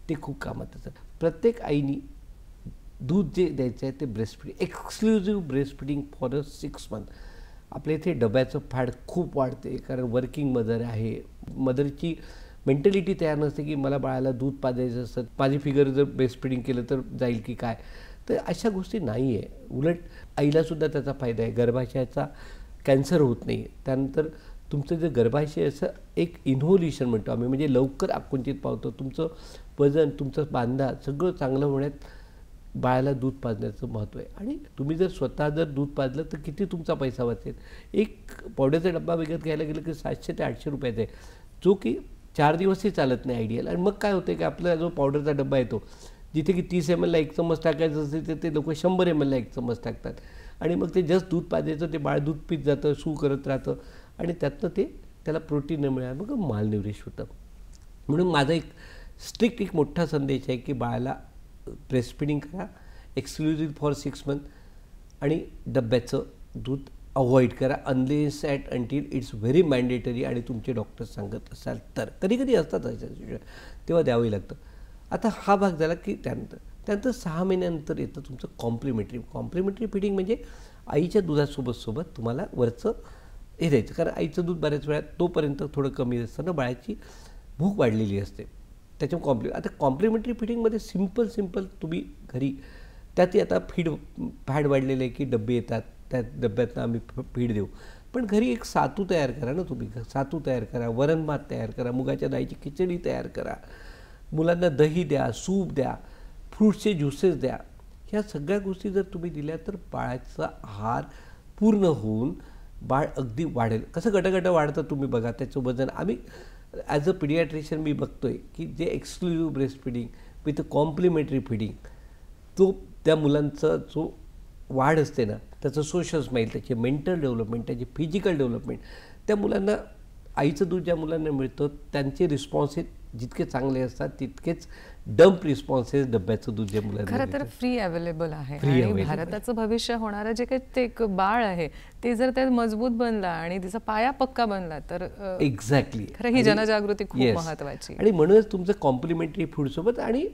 ते खूप कामात असतं. प्रत्येक आईनी दूध जे द्यायचं आहे ते breast feeding, exclusive breast feeding for a 6 month. आपल्या इथे डब्याचं फॅड खूप वाढते, कारण वर्किंग मदर आहे. मदरची मेंटॅलिटी तयार नसते की मला बाळाला दूध पाजायचं असतं, माझी फिगर जर ब्रेस्ट फिडिंग केलं तर जाईल की काय. तर अशा गोष्टी नाही आहे. उलट आईलासुद्धा त्याचा फायदा आहे. गर्भाशयाचा कॅन्सर होत नाही. त्यानंतर तुमचं जे गर्भाशयाचं एक इन्व्होल्युशन म्हणतो आम्ही, म्हणजे लवकर आकुंचित पावतं. तुमचं वजन, तुमचं बांधा सगळं चांगलं होण्यात बाळाला दूध पाजण्याचं महत्त्व आहे. आणि तुम्ही जर स्वतः जर दूध पाजलं तर किती तुमचा पैसा वाचेल. एक पावडरचा डब्बा विकत घ्यायला गेलं की 700 ते 800 रुपयाचा आहे, जो की 4 दिवसही चालत नाही आयडियल. आणि मग काय होतं की आपला जो पावडरचा डब्बा येतो, जिथे की 30 ml ला 1 चम्मच टाकायचं असते ते लोक 100 ml ला 1 चम्मच टाकतात. आणि मग ते जस्ट दूध पाजायचं, ते बाळ दूध पीत जातं, सू करत राहतं, आणि त्यातनं ते त्याला प्रोटीन न मिळालं मग मालन्यूरिश होतं. म्हणून माझा एक स्ट्रिक्ट एक मोठा संदेश आहे की बाळाला ब्रेस्ट फिडिंग करा, एक्सक्लुझिव्ह फॉर 6 मंथ, आणि डब्याचं दूध अवॉइड करा unless at until it's very mandatory आणि तुमचे डॉक्टर सांगत असाल तर. कधी कधी असतात अशा तेव्हा द्यावं लागतं. आता हा भाग झाला की त्यानंतर 6 महिन्यानंतर येतं तुमचं कॉम्प्लिमेंटरी फिडिंग, म्हणजे आईच्या दुधासोबत तुम्हाला वरचं हे द्यायचं. कारण आईचं दूध बऱ्याच वेळा तोपर्यंत थोडं कमी असताना बाळाची भूक वाढलेली असते, त्याच्यामुळे आता कॉम्प्लिमेंटरी फिडिंगमध्ये सिम्पल तुम्ही घरी, त्यातही आता फॅड वाढलेले आहे की डबे येतात, त्या डब्यातनं आम्ही फीड देऊ. पण घरी एक सातू तयार करा ना तुम्ही. सातू तयार करा, वरण भात तयार करा, मुगाच्या डाळीची खिचडी तयार करा, मुलांना दही द्या, सूप द्या, फ्रूट्सचे ज्युसेस द्या. ह्या सगळ्या गोष्टी जर तुम्ही दिल्या तर बाळाचा आहार पूर्ण होऊन बाळ अगदी वाढेल. कसं गटगटं वाढतं तुम्ही बघा, त्याचं वजन. आम्ही ॲज अ पिडियाट्रिशियन मी बघतोय की जे exclusive breast feeding with complementary feeding, तो त्या मुलांचा जो वाढ असते ना, त्याचं सोशल स्माईल, त्याचे मेंटल डेव्हलपमेंट, त्याचे फिजिकल डेव्हलपमेंट, त्या मुलांना आईचं दूध ज्या मुलांना मिळतं त्यांचे रिस्पॉन्सेस जितके चांगले असतात तितकेच डंप रिस्पॉन्सेस डब्याचं दूध ज्या मुलांना खरं तर फ्री अवेलेबल आहे. आणि भारताचं भविष्य होणारं जे काही ते एक बाळ आहे ते जर ते मजबूत बनला आणि तिचा पाया पक्का बनला तर एक्झॅक्टली खरं ही जनजागृती खूप महत्त्वाची. आणि म्हणूनच तुमचं कॉम्प्लिमेंटरी फूडसोबत आणि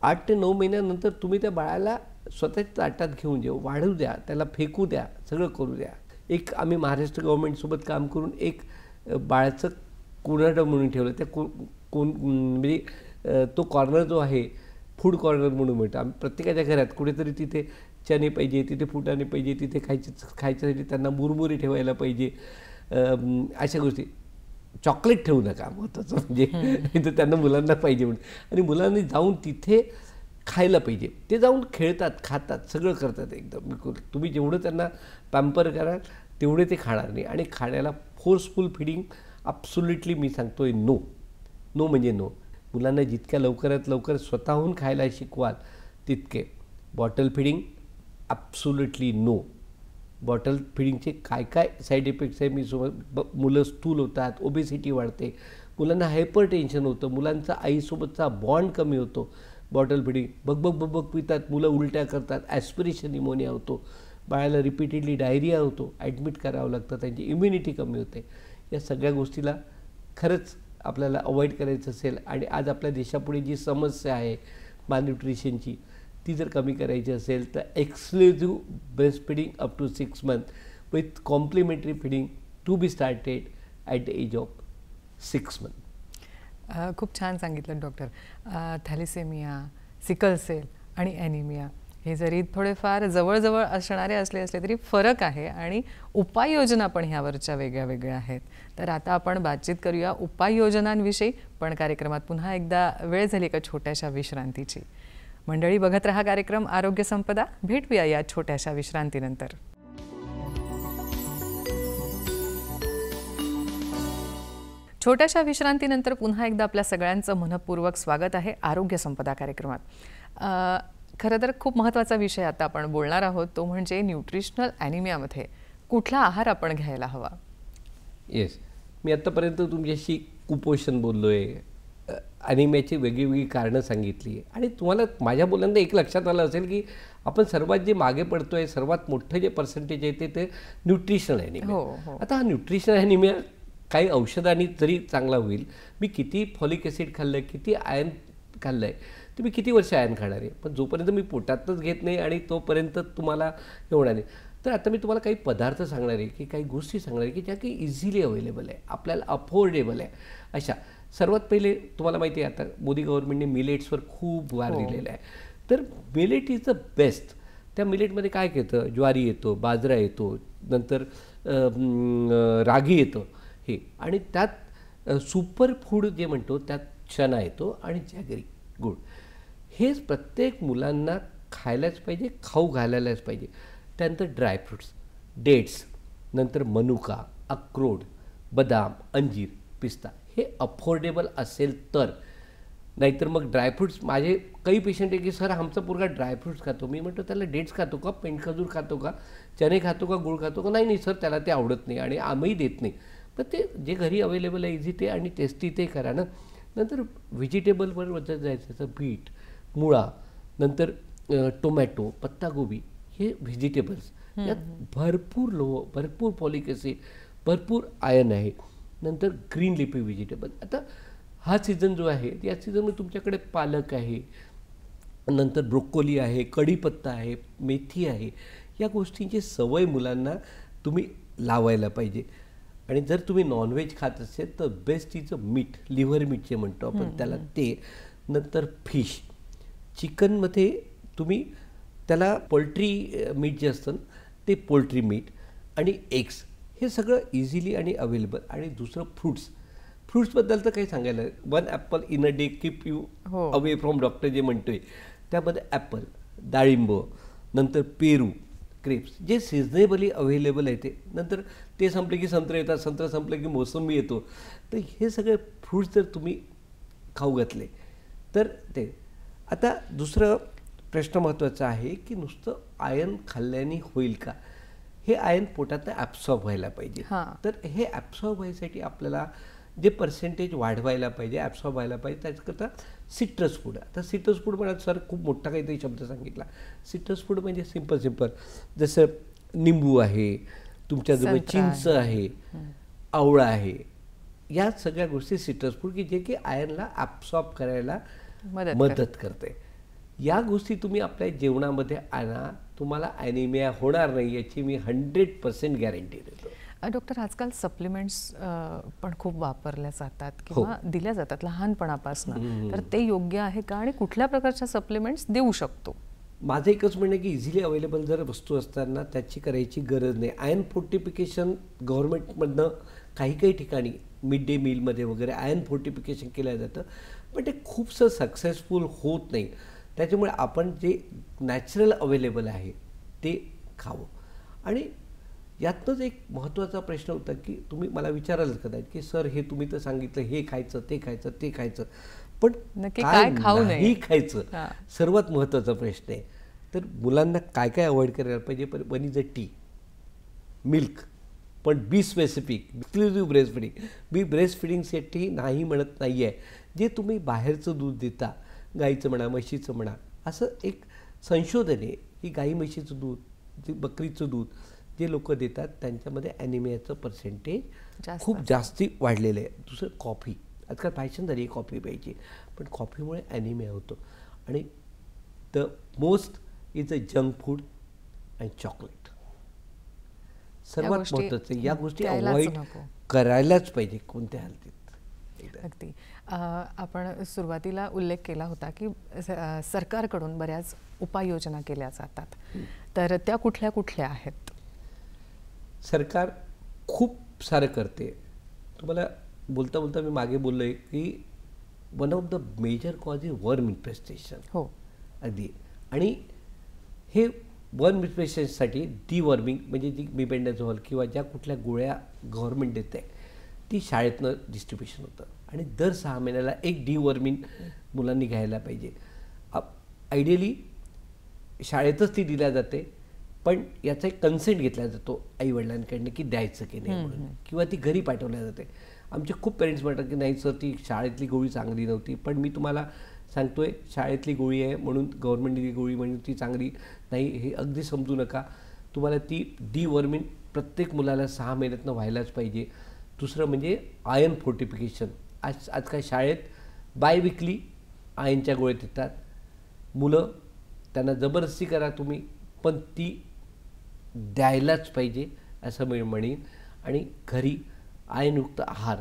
8 ते 9 महिन्यानंतर तुम्ही त्या बाळाला स्वतःच्या ताटात घेऊन जाऊ, वाढू द्या, त्याला फेकू द्या, सगळं करू द्या. एक आम्ही महाराष्ट्र गव्हर्नमेंटसोबत काम करून एक बाळाचं कोनर्डर म्हणून ठेवलं. त्या म्हणजे तो कॉर्नर जो आहे फूड कॉर्नर म्हणून म्हणतो आम्ही. प्रत्येकाच्या घरात कुठेतरी तिथे चणे पाहिजे, तिथे फुटाणे पाहिजे, तिथे खायच्यासाठी त्यांना मुरमुरी ठेवायला पाहिजे, अशा गोष्टी. चॉकलेट ठेवू नका महत्त्वाचं म्हणजे, तर त्यांना मुलांना पाहिजे म्हणून. आणि मुलांनी जाऊन तिथे खायला पाहिजे. ते जाऊन खेळतात, खातात, सगळं करतात एकदम बिलकुल. तुम्ही जेवढं त्यांना पॅम्पर कराल तेवढे ते खाणार नाही. आणि खाण्याला फोर्सफुल फिडिंग ॲब्सोल्युटली मी सांगतो आहे नो म्हणजे नो. मुलांना जितक्या लवकरात लवकर स्वतःहून खायला शिकवाल तितके. Bottle feeding absolutely no. Bottle फिडिंगचे काय साईड इफेक्ट्स आहे मी मुलं स्थूल होतात, ओबेसिटी वाढते, मुलांना हायपर टेन्शन होतं, मुलांचा आईसोबतचा बॉन्ड कमी होतो. बॉटल फिडिंग बग पितात, मुलं उलट्या करतात, ॲस्पिरेशन निमोनिया होतो, बाळाला रिपीटेडली डायरिया होतो, ॲडमिट करावं लागतं, त्यांची इम्युनिटी कमी होते. या सगळ्या गोष्टीला खरंच आपल्याला अवॉइड करायचं असेल आणि आज आपल्या देशापुढे जी समस्या आहे मालन्यूट्रिशनची ती जर कमी करायची असेल तर exclusive breast feeding up to 6 month with complementary feeding to be started at the age of 6 month. खूप छान सांगितलं डॉक्टर. थॅलिसेमिया, सिकल सेल आणि ॲनिमिया हे जरी थोडेफार जवळजवळ असणारे असले तरी फरक आहे आणि उपाययोजना पण ह्यावरच्या वेगळ्या आहेत. तर आता आपण बातचीत करूया उपाययोजनांविषयी, पण कार्यक्रमात पुन्हा एकदा वेळ झाली एका छोट्याशा विश्रांतीची. मंडळी, बघत रहा कार्यक्रम आरोग्य संपदा. भेटूया या छोट्याशा विश्रांतीनंतर. छोट्याशा विश्रांतीनंतर पुन्हा एकदा आपल्या सगळ्यांचं मनपूर्वक स्वागत आहे आरोग्य संपदा कार्यक्रमात. खरं तर खूप महत्त्वाचा विषय आता आपण बोलणार आहोत तो म्हणजे न्यूट्रिशनल ॲनिमियामध्ये कुठला आहार आपण घ्यायला हवा? येस, मी आत्तापर्यंत तुमच्याशी कुपोषण बोललो आहे, ॲनिमियाची वेगळी कारणं सांगितली आहे आणि तुम्हाला माझ्या बोलण्यात एक लक्षात आलं असेल की आपण सर्वात जे मागे पडतो आहे, सर्वात मोठं जे पर्सेंटेज आहे ते न्यूट्रिशनल ॲनिमिया. आता हा न्यूट्रिशनल ॲनिमिया काही औषधांनी जरी चांगला होईल, मी किती फॉलिक ॲसिड खाल्लं आहे, किती आयर्न खाल्लं आहे, तुम्ही किती वर्ष आयर्न खाणार आहे, पण जोपर्यंत मी पोटातच घेत नाही आणि तोपर्यंत तुम्हाला हे होणार नाही. तर आता मी तुम्हाला काही पदार्थ सांगणार आहे की काही गोष्टी सांगणार आहे की ज्या काही इझिली अवेलेबल आहे, आपल्याला अफोर्डेबल आहे. अशा सर्वात पहिले तुम्हाला माहिती आहे आता मोदी गव्हर्नमेंटने मिलेट्सवर खूप भार दिलेला आहे. तर मिलेट इज द बेस्ट. त्या मिलेटमध्ये काय येतं, ज्वारी येतो, बाजरा येतो, नंतर रागी येतं हे, आणि त्यात सुपर फूड जे म्हणतो त्यात चणा येतो आणि जॅगरी गुड. हेच प्रत्येक मुलांना खायलाच पाहिजे, खाऊ घालायलाच पाहिजे. त्यानंतर ड्रायफ्रुट्स, डेट्स, नंतर मनुका, अक्रोड, बदाम, अंजीर, पिस्ता हे अफोर्डेबल असेल तर. नाहीतर मग ड्रायफ्रुट्स, माझे काही पेशंट आहे की सर आमचा पोरगा ड्रायफ्रुट्स खातो. मी म्हणतो त्याला डेट्स खातो का, पेंडखजूर खातो का, चणे खातो का, गुळ खातो का? नाही सर त्याला ते आवडत नाही आणि आम्ही देत नाही. पण ते जे घरी अवेलेबल आहे इझी ते आणि टेस्टी ते करा ना. नंतर व्हेजिटेबलवर जायचं तर बीट, मुळा, नंतर टोमॅटो, पत्तागोबी हे व्हेजिटेबल्स, यात भरपूर लोह, भरपूर फॉलिक ॲसिड, भरपूर आयर्न आहे. नंतर ग्रीन लिफी व्हेजिटेबल. आता हा सीझन जो आहे या सीझनमध्ये तुमच्याकडे पालक आहे, नंतर ब्रोकोली आहे, कढीपत्ता आहे, मेथी आहे. या गोष्टींची सवय मुलांना तुम्ही लावायला पाहिजे. आणि जर तुम्ही नॉनव्हेज खात असेल तर बेस्ट इज मीठ, लिव्हर मीठ जे म्हणतो आपण त्याला ते. नंतर फिश, चिकनमध्ये तुम्ही त्याला पोल्ट्री मीठ जे असतं ते पोल्ट्री मीठ आणि एग्स हे सगळं इझिली आणि अवेलेबल. आणि दुसरं फ्रूट्सबद्दल तर काही सांगायला, 1 Apple in a day keep you away from doctor जे म्हणतोय त्यामध्ये ॲपल, डाळिंब, नंतर पेरू, ग्रेप्स जे सिजनेबली अवेलेबल आहे ते. नंतर ते संपले की संत्र येतात, संत्र संपले की मोसंबी येतो. तर हे सगळे फ्रूट्स जर तुम्ही खाऊ घातले तर ते. आता दुसरं प्रश्न महत्त्वाचा आहे की नुसतं आयर्न खाल्ल्याने होईल का? हे आयर्न पोटात ॲब्सॉर्ब व्हायला पाहिजे. तर हे ॲब्सॉर्ब व्हायसाठी आपल्याला जे पर्सेंटेज वाढवायला पाहिजे, ॲब्सॉर्ब व्हायला पाहिजे, त्याच्याकरता सिट्रस फूड. आता सिट्रस फूड म्हणा सर खूप मोठा काहीतरी शब्द सांगितला. सिट्रस फूड म्हणजे सिंपल जसं निंबू आहे, तुमच्याजवळ चिंच आहे, आवळा आहे, या सगळ्या गोष्टी सिट्रस फूड की जे की आयर्नला ॲब्सॉर्ब करायला मदत करते. या गोष्टी तुम्ही आपल्या जेवणामध्ये आणा, तुम्हाला ॲनिमिया होणार नाही याची मी 100% गॅरंटी देतो. डॉक्टर, आजकाल सप्लिमेंट्स पण खूप वापरल्या जातात किंवा दिल्या जातात लहानपणापासून, तर ते योग्य आहे का आणि कुठल्या प्रकारच्या सप्लिमेंट्स देऊ शकतो? माझं एकच म्हणणं की इझिली अवेलेबल जर वस्तू असताना त्याची करायची गरज नाही. आयर्न फोर्टिफिकेशन गव्हर्नमेंटमधनं काही ठिकाणी मिड डे मीलमध्ये वगैरे आयर्न फोर्टिफिकेशन केलं जातं, पण ते खूपसं सक्सेसफुल होत नाही. त्याच्यामुळे आपण जे नॅचरल अवेलेबल आहे ते खावं. आणि यातनंच एक महत्त्वाचा प्रश्न होता की तुम्ही मला विचाराल कदाचित की सर हे तुम्ही तर सांगितलं हे खायचं, ते खायचं, ते खायचं, पण काय खाऊ नाही खायचं, सर्वात महत्त्वाचा प्रश्न आहे. तर मुलांना काय काय अवॉइड करायला पाहिजे? पण one is a tea, milk, पण be specific, exclusive breast feeding. मी ब्रेस्ट फिडिंगसाठी नाही म्हणत नाही आहे. जे तुम्ही बाहेरचं दूध देता, गाईचं म्हणा, म्हशीचं म्हणा, असं एक संशोधन आहे की गाई म्हशीचं दूध, जे बकरीचं दूध जे लोक देतात त्यांच्यामध्ये ॲनिमियाचं पर्सेंटेज खूप जास्ती वाढलेलं आहे. दुसरं कॉफी, आजकाल फॅशन झाली आहे कॉफी प्यायची, पण कॉफीमुळे ॲनिमिया होतो. आणि the most is a junk food and chocolate. सर्वात महत्त्वाचं या गोष्टी अवॉइड करायलाच पाहिजे कोणत्या हालतीत. अगदी. आपण सुरुवातीला उल्लेख केला होता की सरकारकडून बऱ्याच उपाययोजना केल्या जातात, तर त्या कुठल्या कुठल्या आहेत? सरकार खूप सारं करते. तुम्हाला बोलता बोलता मी मागे बोललो आहे की one of the major cause is worm infestation. हो अगदी. आणि हे वर्म इन्फेस्टेशनसाठी डिवर्मिंग म्हणजे जी मिबेंडाझोल किंवा ज्या कुठल्या गोळ्या गव्हर्नमेंट देते ती शाळेतनं डिस्ट्रीब्युशन होतं. आणि दर 6 महिन्याला एक डिवर्मिंग मुलांनी घ्यायला पाहिजे. आयडियली शाळेतच ती दिल्या जाते. पण याचा एक कन्सेंट घेतला जातो आईवडिलांकडनं की द्यायचं की नाही म्हणून, किंवा ती घरी पाठवल्या जाते. आमचे खूप पेरेंट्स म्हणतात की नाही सर ती शाळेतली गोळी चांगली नव्हती, पण मी तुम्हाला सांगतोय शाळेतली गोळी आहे म्हणून गव्हर्नमेंटची गोळी म्हणून ती चांगली नाही हे अगदी समजू नका. तुम्हाला ती डिवर्मिन प्रत्येक मुलाला 6 महिन्यातनं व्हायलाच पाहिजे. दुसरं म्हणजे आयर्न फोर्टिफिकेशन. आजकाल शाळेत बायविकली आयर्नच्या गोळ्या देतात. मुलं त्यांना जबरदस्ती करा तुम्ही, पण ती द्यायलाच पाहिजे असं मी म्हणेन. आणि घरी आयर्नयुक्त आहार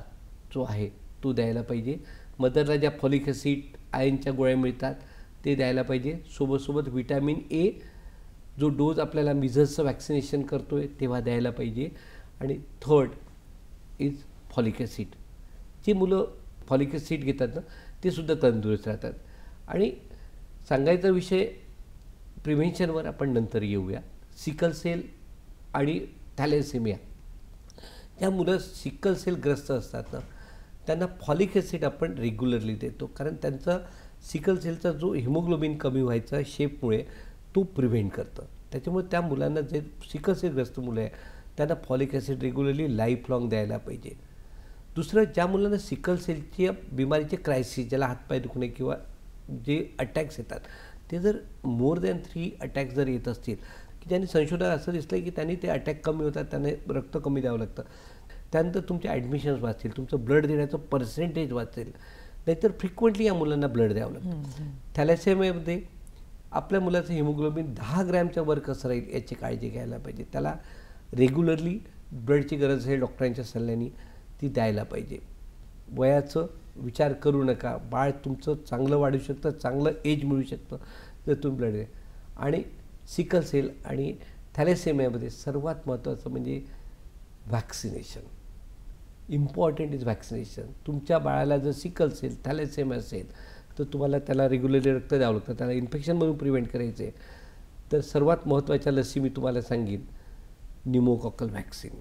जो आहे तो द्यायला पाहिजे. मदरला ज्या फॉलिक ॲसिड आयर्नच्या गोळ्या मिळतात ते द्यायला पाहिजे. सोबत व्हिटॅमिन ए जो डोज आपल्याला मिझल्सचं वॅक्सिनेशन करतो आहे तेव्हा द्यायला पाहिजे. आणि थर्ड इज फॉलिक ॲसिड. जी मुलं फॉलिक ॲसिड घेतात ना ते सुद्धा तंदुरुस्त राहतात. आणि सांगायचा विषय प्रिव्हेन्शनवर आपण नंतर येऊया. सिकल सेल आणि थॅलेसेमिया, ज्या मुलं सिकल सेलग्रस्त असतात ना त्यांना फॉलिक ॲसिड आपण रेग्युलरली देतो, कारण त्यांचा सिकल सेलचा जो हिमोग्लोबिन कमी व्हायचा शेपमुळे तो प्रिव्हेंट करतं. त्याच्यामुळे त्या मुलांना जे सिकल सेलग्रस्त मुलं आहे त्यांना folic acid regularly life long द्यायला पाहिजे. दुसरं, ज्या मुलांना सिकल सेलच्या बिमारीचे क्रायसिस, ज्याला हातपाय दुखणे किंवा जे अटॅक्स येतात ते जर मोर दॅन 3 अटॅक्स जर येत असतील की ज्यांनी संशोधनात असं दिसलं की त्यांनी ते अटॅक कमी होतात, त्यांना रक्त कमी द्यावं लागतं, त्यानंतर तुमचे ॲडमिशन्स वाचतील, तुमचं ब्लड देण्याचं पर्सेंटेज वाचेल. नाहीतर फ्रिक्वेंटली या मुलांना ब्लड द्यावं लागतं. थॅलेसेमियामध्ये आपल्या मुलाचं हिमोग्लोबिन 10 ग्रॅमच्या वर कसं राहील याची काळजी घ्यायला पाहिजे. त्याला रेग्युलरली ब्लडची गरज आहे, डॉक्टरांच्या सल्ल्याने ती द्यायला पाहिजे. वयाचं विचार करू नका. बाळ तुमचं चांगलं वाढू शकतं, चांगलं एज मिळू शकतं जर तुम्ही ब्लड द्या. आणि सिकल सेल आणि थॅलेसेमियामध्ये सर्वात महत्त्वाचं म्हणजे व्हॅक्सिनेशन. Important is vaccination. तुमच्या बाळाला जर सिकल सेल थॅलेसेमिया असेल तर तुम्हाला त्याला रेग्युलरली रक्त द्यावं लागतं, त्याला इन्फेक्शनमधून प्रिव्हेंट करायचं आहे. तर सर्वात महत्त्वाच्या लसी मी तुम्हाला सांगेन न्यूमोकॉकल व्हॅक्सिन.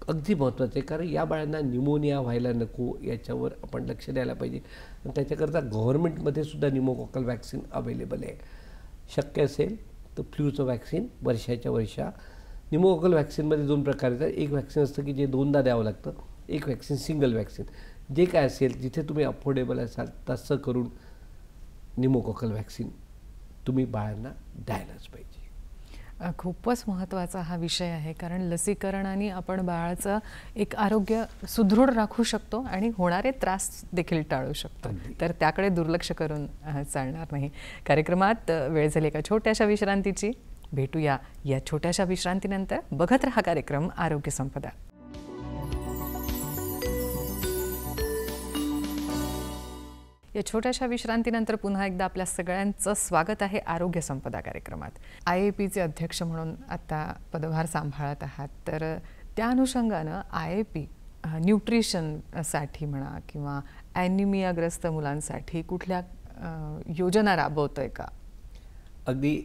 अगदी महत्त्वाचं आहे, कारण या बाळांना न्यूमोनिया व्हायला नको याच्यावर आपण लक्ष द्यायला पाहिजे. आणि त्याच्याकरता गव्हर्नमेंटमध्ये सुद्धा न्यूमोकॉकल व्हॅक्सिन अवेलेबल आहे. शक्य असेल तर फ्ल्यूचं व्हॅक्सिन वर्षाच्या वर्षा. न्यूमोकॉकल व्हॅक्सिनमध्ये 2 प्रकार येतात. एक व्हॅक्सिन असतं की जे 2दा द्यावं लागतं, एक व्हॅक्सिन सिंगल व्हॅक्सिन. जे काय असेल जिथे तुम्ही अफोर्डेबल असाल तसं करून न्यूमोकॉकल व्हॅक्सिन तुम्ही बाळांना द्यायलाच पाहिजे. खूपच महत्त्वाचा हा विषय आहे, कारण लसीकरणाने आपण बाळाचं एक आरोग्य सुदृढ राखू शकतो आणि होणारे त्रास देखील टाळू शकतो. तर त्याकडे दुर्लक्ष करून चालणार नाही. कार्यक्रमात वेळ झाली एका छोट्याशा विश्रांतीची. भेटूया या छोट्याशा विश्रांतीनंतर. बघत रहा कार्यक्रम आरोग्य संपदा. या छोट्याशा विश्रांतीनंतर पुन्हा एकदा आपल्या सगळ्यांचं स्वागत आहे आरोग्य संपदा कार्यक्रमात. IAPचे अध्यक्ष म्हणून आता पदभार सांभाळत आहात, तर त्या अनुषंगानं IAP न्यूट्रिशनसाठी म्हणा किंवा ॲनिमियाग्रस्त मुलांसाठी कुठल्या योजना राबवतोय का? अगदी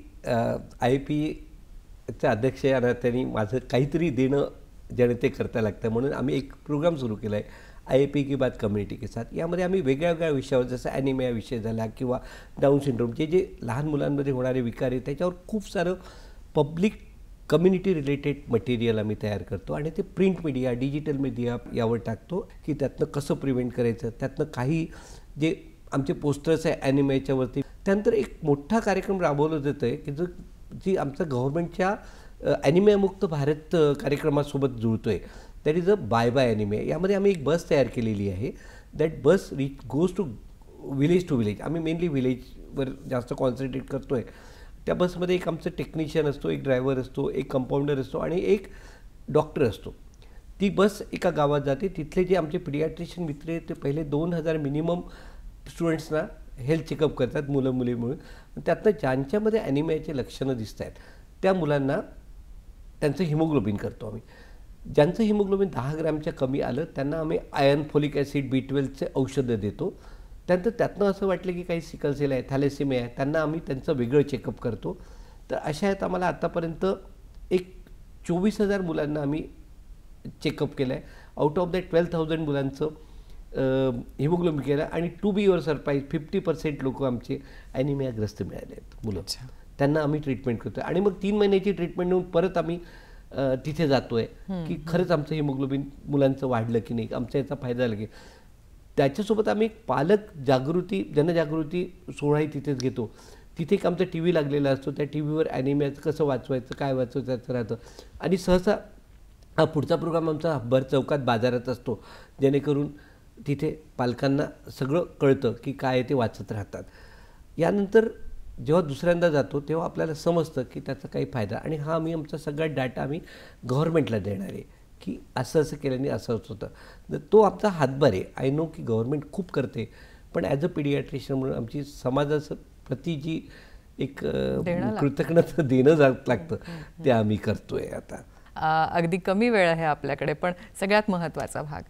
IAPचे अध्यक्ष आणि त्यांनी माझं काहीतरी देणं ज्याने ते करता लागतं, म्हणून आम्ही एक प्रोग्राम सुरू केला आहे IAP की बात कम्युनिटी के साथ. यामध्ये आम्ही वेगळ्या वेगळ्या विषयावर, जसं ॲनिमिया विषय झाला किंवा डाऊन सिंड्रोम, जे लहान मुलांमध्ये होणारे विकार आहेत त्याच्यावर खूप सारं पब्लिक कम्युनिटी रिलेटेड मटेरियल आम्ही तयार करतो आणि ते प्रिंट मीडिया, डिजिटल मीडिया यावर टाकतो की त्यातनं कसं प्रिव्हेंट करायचं. त्यातनं काही जे आमचे पोस्टर्स आहे ॲनिमियाच्यावरती. त्यानंतर एक मोठा कार्यक्रम राबवला जातो आहे की जी आमचा गव्हर्नमेंटच्या ॲनिमियामुक्त भारत कार्यक्रमासोबत जुळतो आहे. That is a bye bye anaemia. यामध्ये आम्ही एक बस तयार केलेली आहे. That bus goes to village. आम्ही मेनली विलेजवर जास्त कॉन्सन्ट्रेट करतो आहे. त्या बसमध्ये एक आमचं टेक्निशियन असतो, एक ड्रायव्हर असतो, एक कंपाऊंडर असतो आणि एक डॉक्टर असतो. ती बस एका गावात जाते. तिथले जे आमचे पिडियाट्रिशियन मित्र आहेत ते पहिले 2000 मिनिमम स्टुडंट्सना हेल्थ चेकअप करतात, मुलं मुली मिळून. त्यातनं ज्यांच्यामध्ये ॲनिमियाचे लक्षणं दिसत आहेत त्या मुलांना त्यांचं हिमोग्लोबिन करतो आम्ही. ज्यांचं हिमोग्लोबिन 10 ग्रॅमच्या कमी आलं त्यांना आम्ही आयर्न, फॉलिक ॲसिड, B12चे औषधं देतो. त्यानंतर त्यातनं असं वाटलं की काही सिकल सेल आहे, थॅलेसेमिया आहे, त्यांना आम्ही त्यांचं वेगळं चेकअप करतो. तर अशा आहेत आम्हाला आत्तापर्यंत एक 24,000 मुलांना आम्ही चेकअप केलं आहे. आउट ऑफ दॅट 12,000 मुलांचं हिमोग्लोबिन केलं आणि टू बी युअर सरप्राईज 50% लोक आमचे ॲनिमियाग्रस्त मिळाले आहेत मुलं. त्यांना आम्ही ट्रीटमेंट करतो आणि मग 3 महिन्याची ट्रीटमेंट देऊन परत आम्ही तिथे जातोय की खरंच आमचं हिमोग्लोबिन मुलांचं वाढलं की नाही, आमचा याचा फायदा झाला की. त्याच्यासोबत आम्ही एक पालक जागृती जनजागृती सोहळाही तिथेच घेतो. तिथे एक आमचा टी व्ही लागलेला असतो, त्या टी व्हीवर ॲनिमियाचं कसं वाचवायचं, काय वाचवायचं त्याचं राहतं. आणि सहसा हा पुढचा प्रोग्राम आमचा भर चौकात बाजारात असतो, जेणेकरून तिथे पालकांना सगळं कळतं की काय ते वाचत राहतात. यानंतर जेव्हा दुसऱ्यांदा जातो तेव्हा आपल्याला समजतं की त्याचा काही फायदा, आणि हा आम्ही आमचा सगळा डाटा आम्ही गव्हर्नमेंटला देणार आहे की असं असं केल्याने असंच होतं. तर तो आमचा हातभार आहे. आय नो की गव्हर्नमेंट खूप करते, पण ॲज अ पिडियाट्रिशियन म्हणून आमची समाजाचं प्रति जी एक कृतज्ञता देणं लागतं ते आम्ही करतोय आता. अगदी कमी वेळ आहे आपल्याकडे, पण सगळ्यात महत्त्वाचा भाग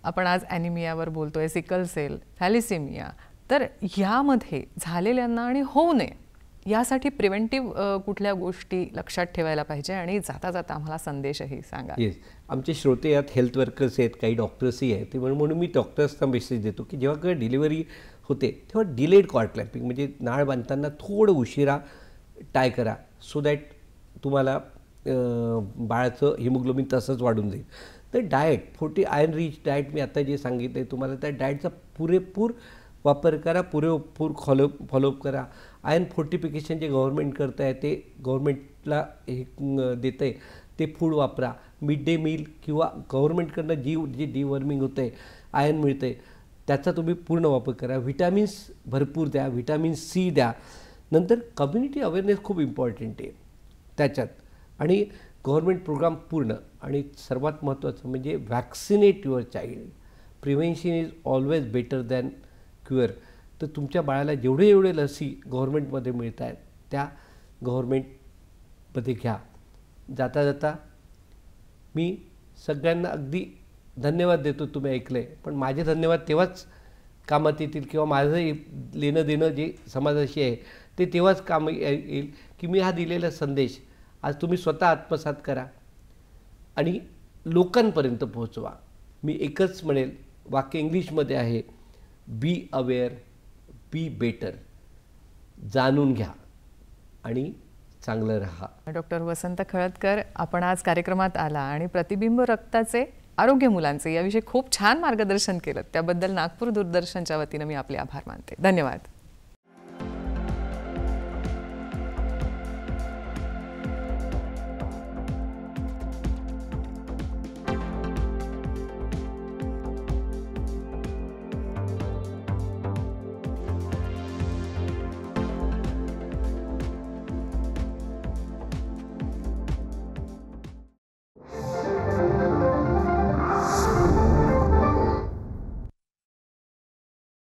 आपण आज ॲनिमियावर बोलतोय, सिकल सेल, थॅलिसेमिया. तर यामध्ये झालेल्यांना आणि होऊ नये यासाठी प्रिव्हेंटिव्ह कुठल्या गोष्टी लक्षात ठेवायला पाहिजे, आणि जाता जाता आम्हाला संदेशही सांगा. येस, आमचे श्रोते यात हेल्थ वर्कर्स आहेत, काही डॉक्टर्सही आहेत. ते म्हणून मी डॉक्टर्सना मेसेज देतो की जेव्हा काही डिलिव्हरी होते तेव्हा डिलेड कॉर्ड क्लॅम्पिंग म्हणजे नाळ बांधताना थोडं उशिरा टाय करा, सो दॅट तुम्हाला बाळाचं हिमोग्लोबिन तसंच वाढून जाईल. तर डाएट 40 आयर्न रिच डाएट मी आता जे सांगितलं आहे तुम्हाला, त्या डाएटचा पुरेपूर वापर करा, पुरेपूर फॉलोअप करा. आयर्न फोर्टिफिकेशन जे गव्हर्नमेंट करत आहे ते गव्हर्नमेंटला हे देतं आहे ते फूड वापरा. मिड डे मील किंवा गव्हर्नमेंटकडनं जे डिवर्मिंग होतं आहे, आयर्न मिळतं आहे त्याचा तुम्ही पूर्ण वापर करा. व्हिटॅमिन्स भरपूर द्या, व्हिटॅमिन सी द्या. नंतर कम्युनिटी अवेअरनेस खूप इम्पॉर्टंट आहे त्याच्यात, आणि गव्हर्नमेंट प्रोग्राम पूर्ण. आणि सर्वात महत्त्वाचं म्हणजे vaccinate your child. Prevention is always better than cure. तर तुमच्या बाळाला जेवढे लसी गव्हर्नमेंटमध्ये मिळत आहेत त्या गव्हर्नमेंटमध्ये घ्या. जाता जाता मी सगळ्यांना अगदी धन्यवाद देतो. तुम्ही ऐकलं आहे, पण माझे धन्यवाद तेव्हाच कामात येतील किंवा माझं लेणं देणं जे समाजाशी आहे ते तेव्हाच काम येईल की मी हा दिलेला संदेश आज तुम्ही स्वतः आत्मसात करा आणि लोकांपर्यंत पोहोचवा. मी एकच म्हणेल, वाक्य इंग्लिशमध्ये आहे, बी अवेअर, बी बेटर. जाणून घ्या आणि चांगलं राहा. डॉक्टर वसंत खळदकर, आपण आज कार्यक्रमात आला आणि प्रतिबिंब रक्ताचे आरोग्य मुलांचे याविषयी खूप छान मार्गदर्शन केलं. त्याबद्दल नागपूर दूरदर्शनच्या वतीनं मी आपले आभार मानते. धन्यवाद.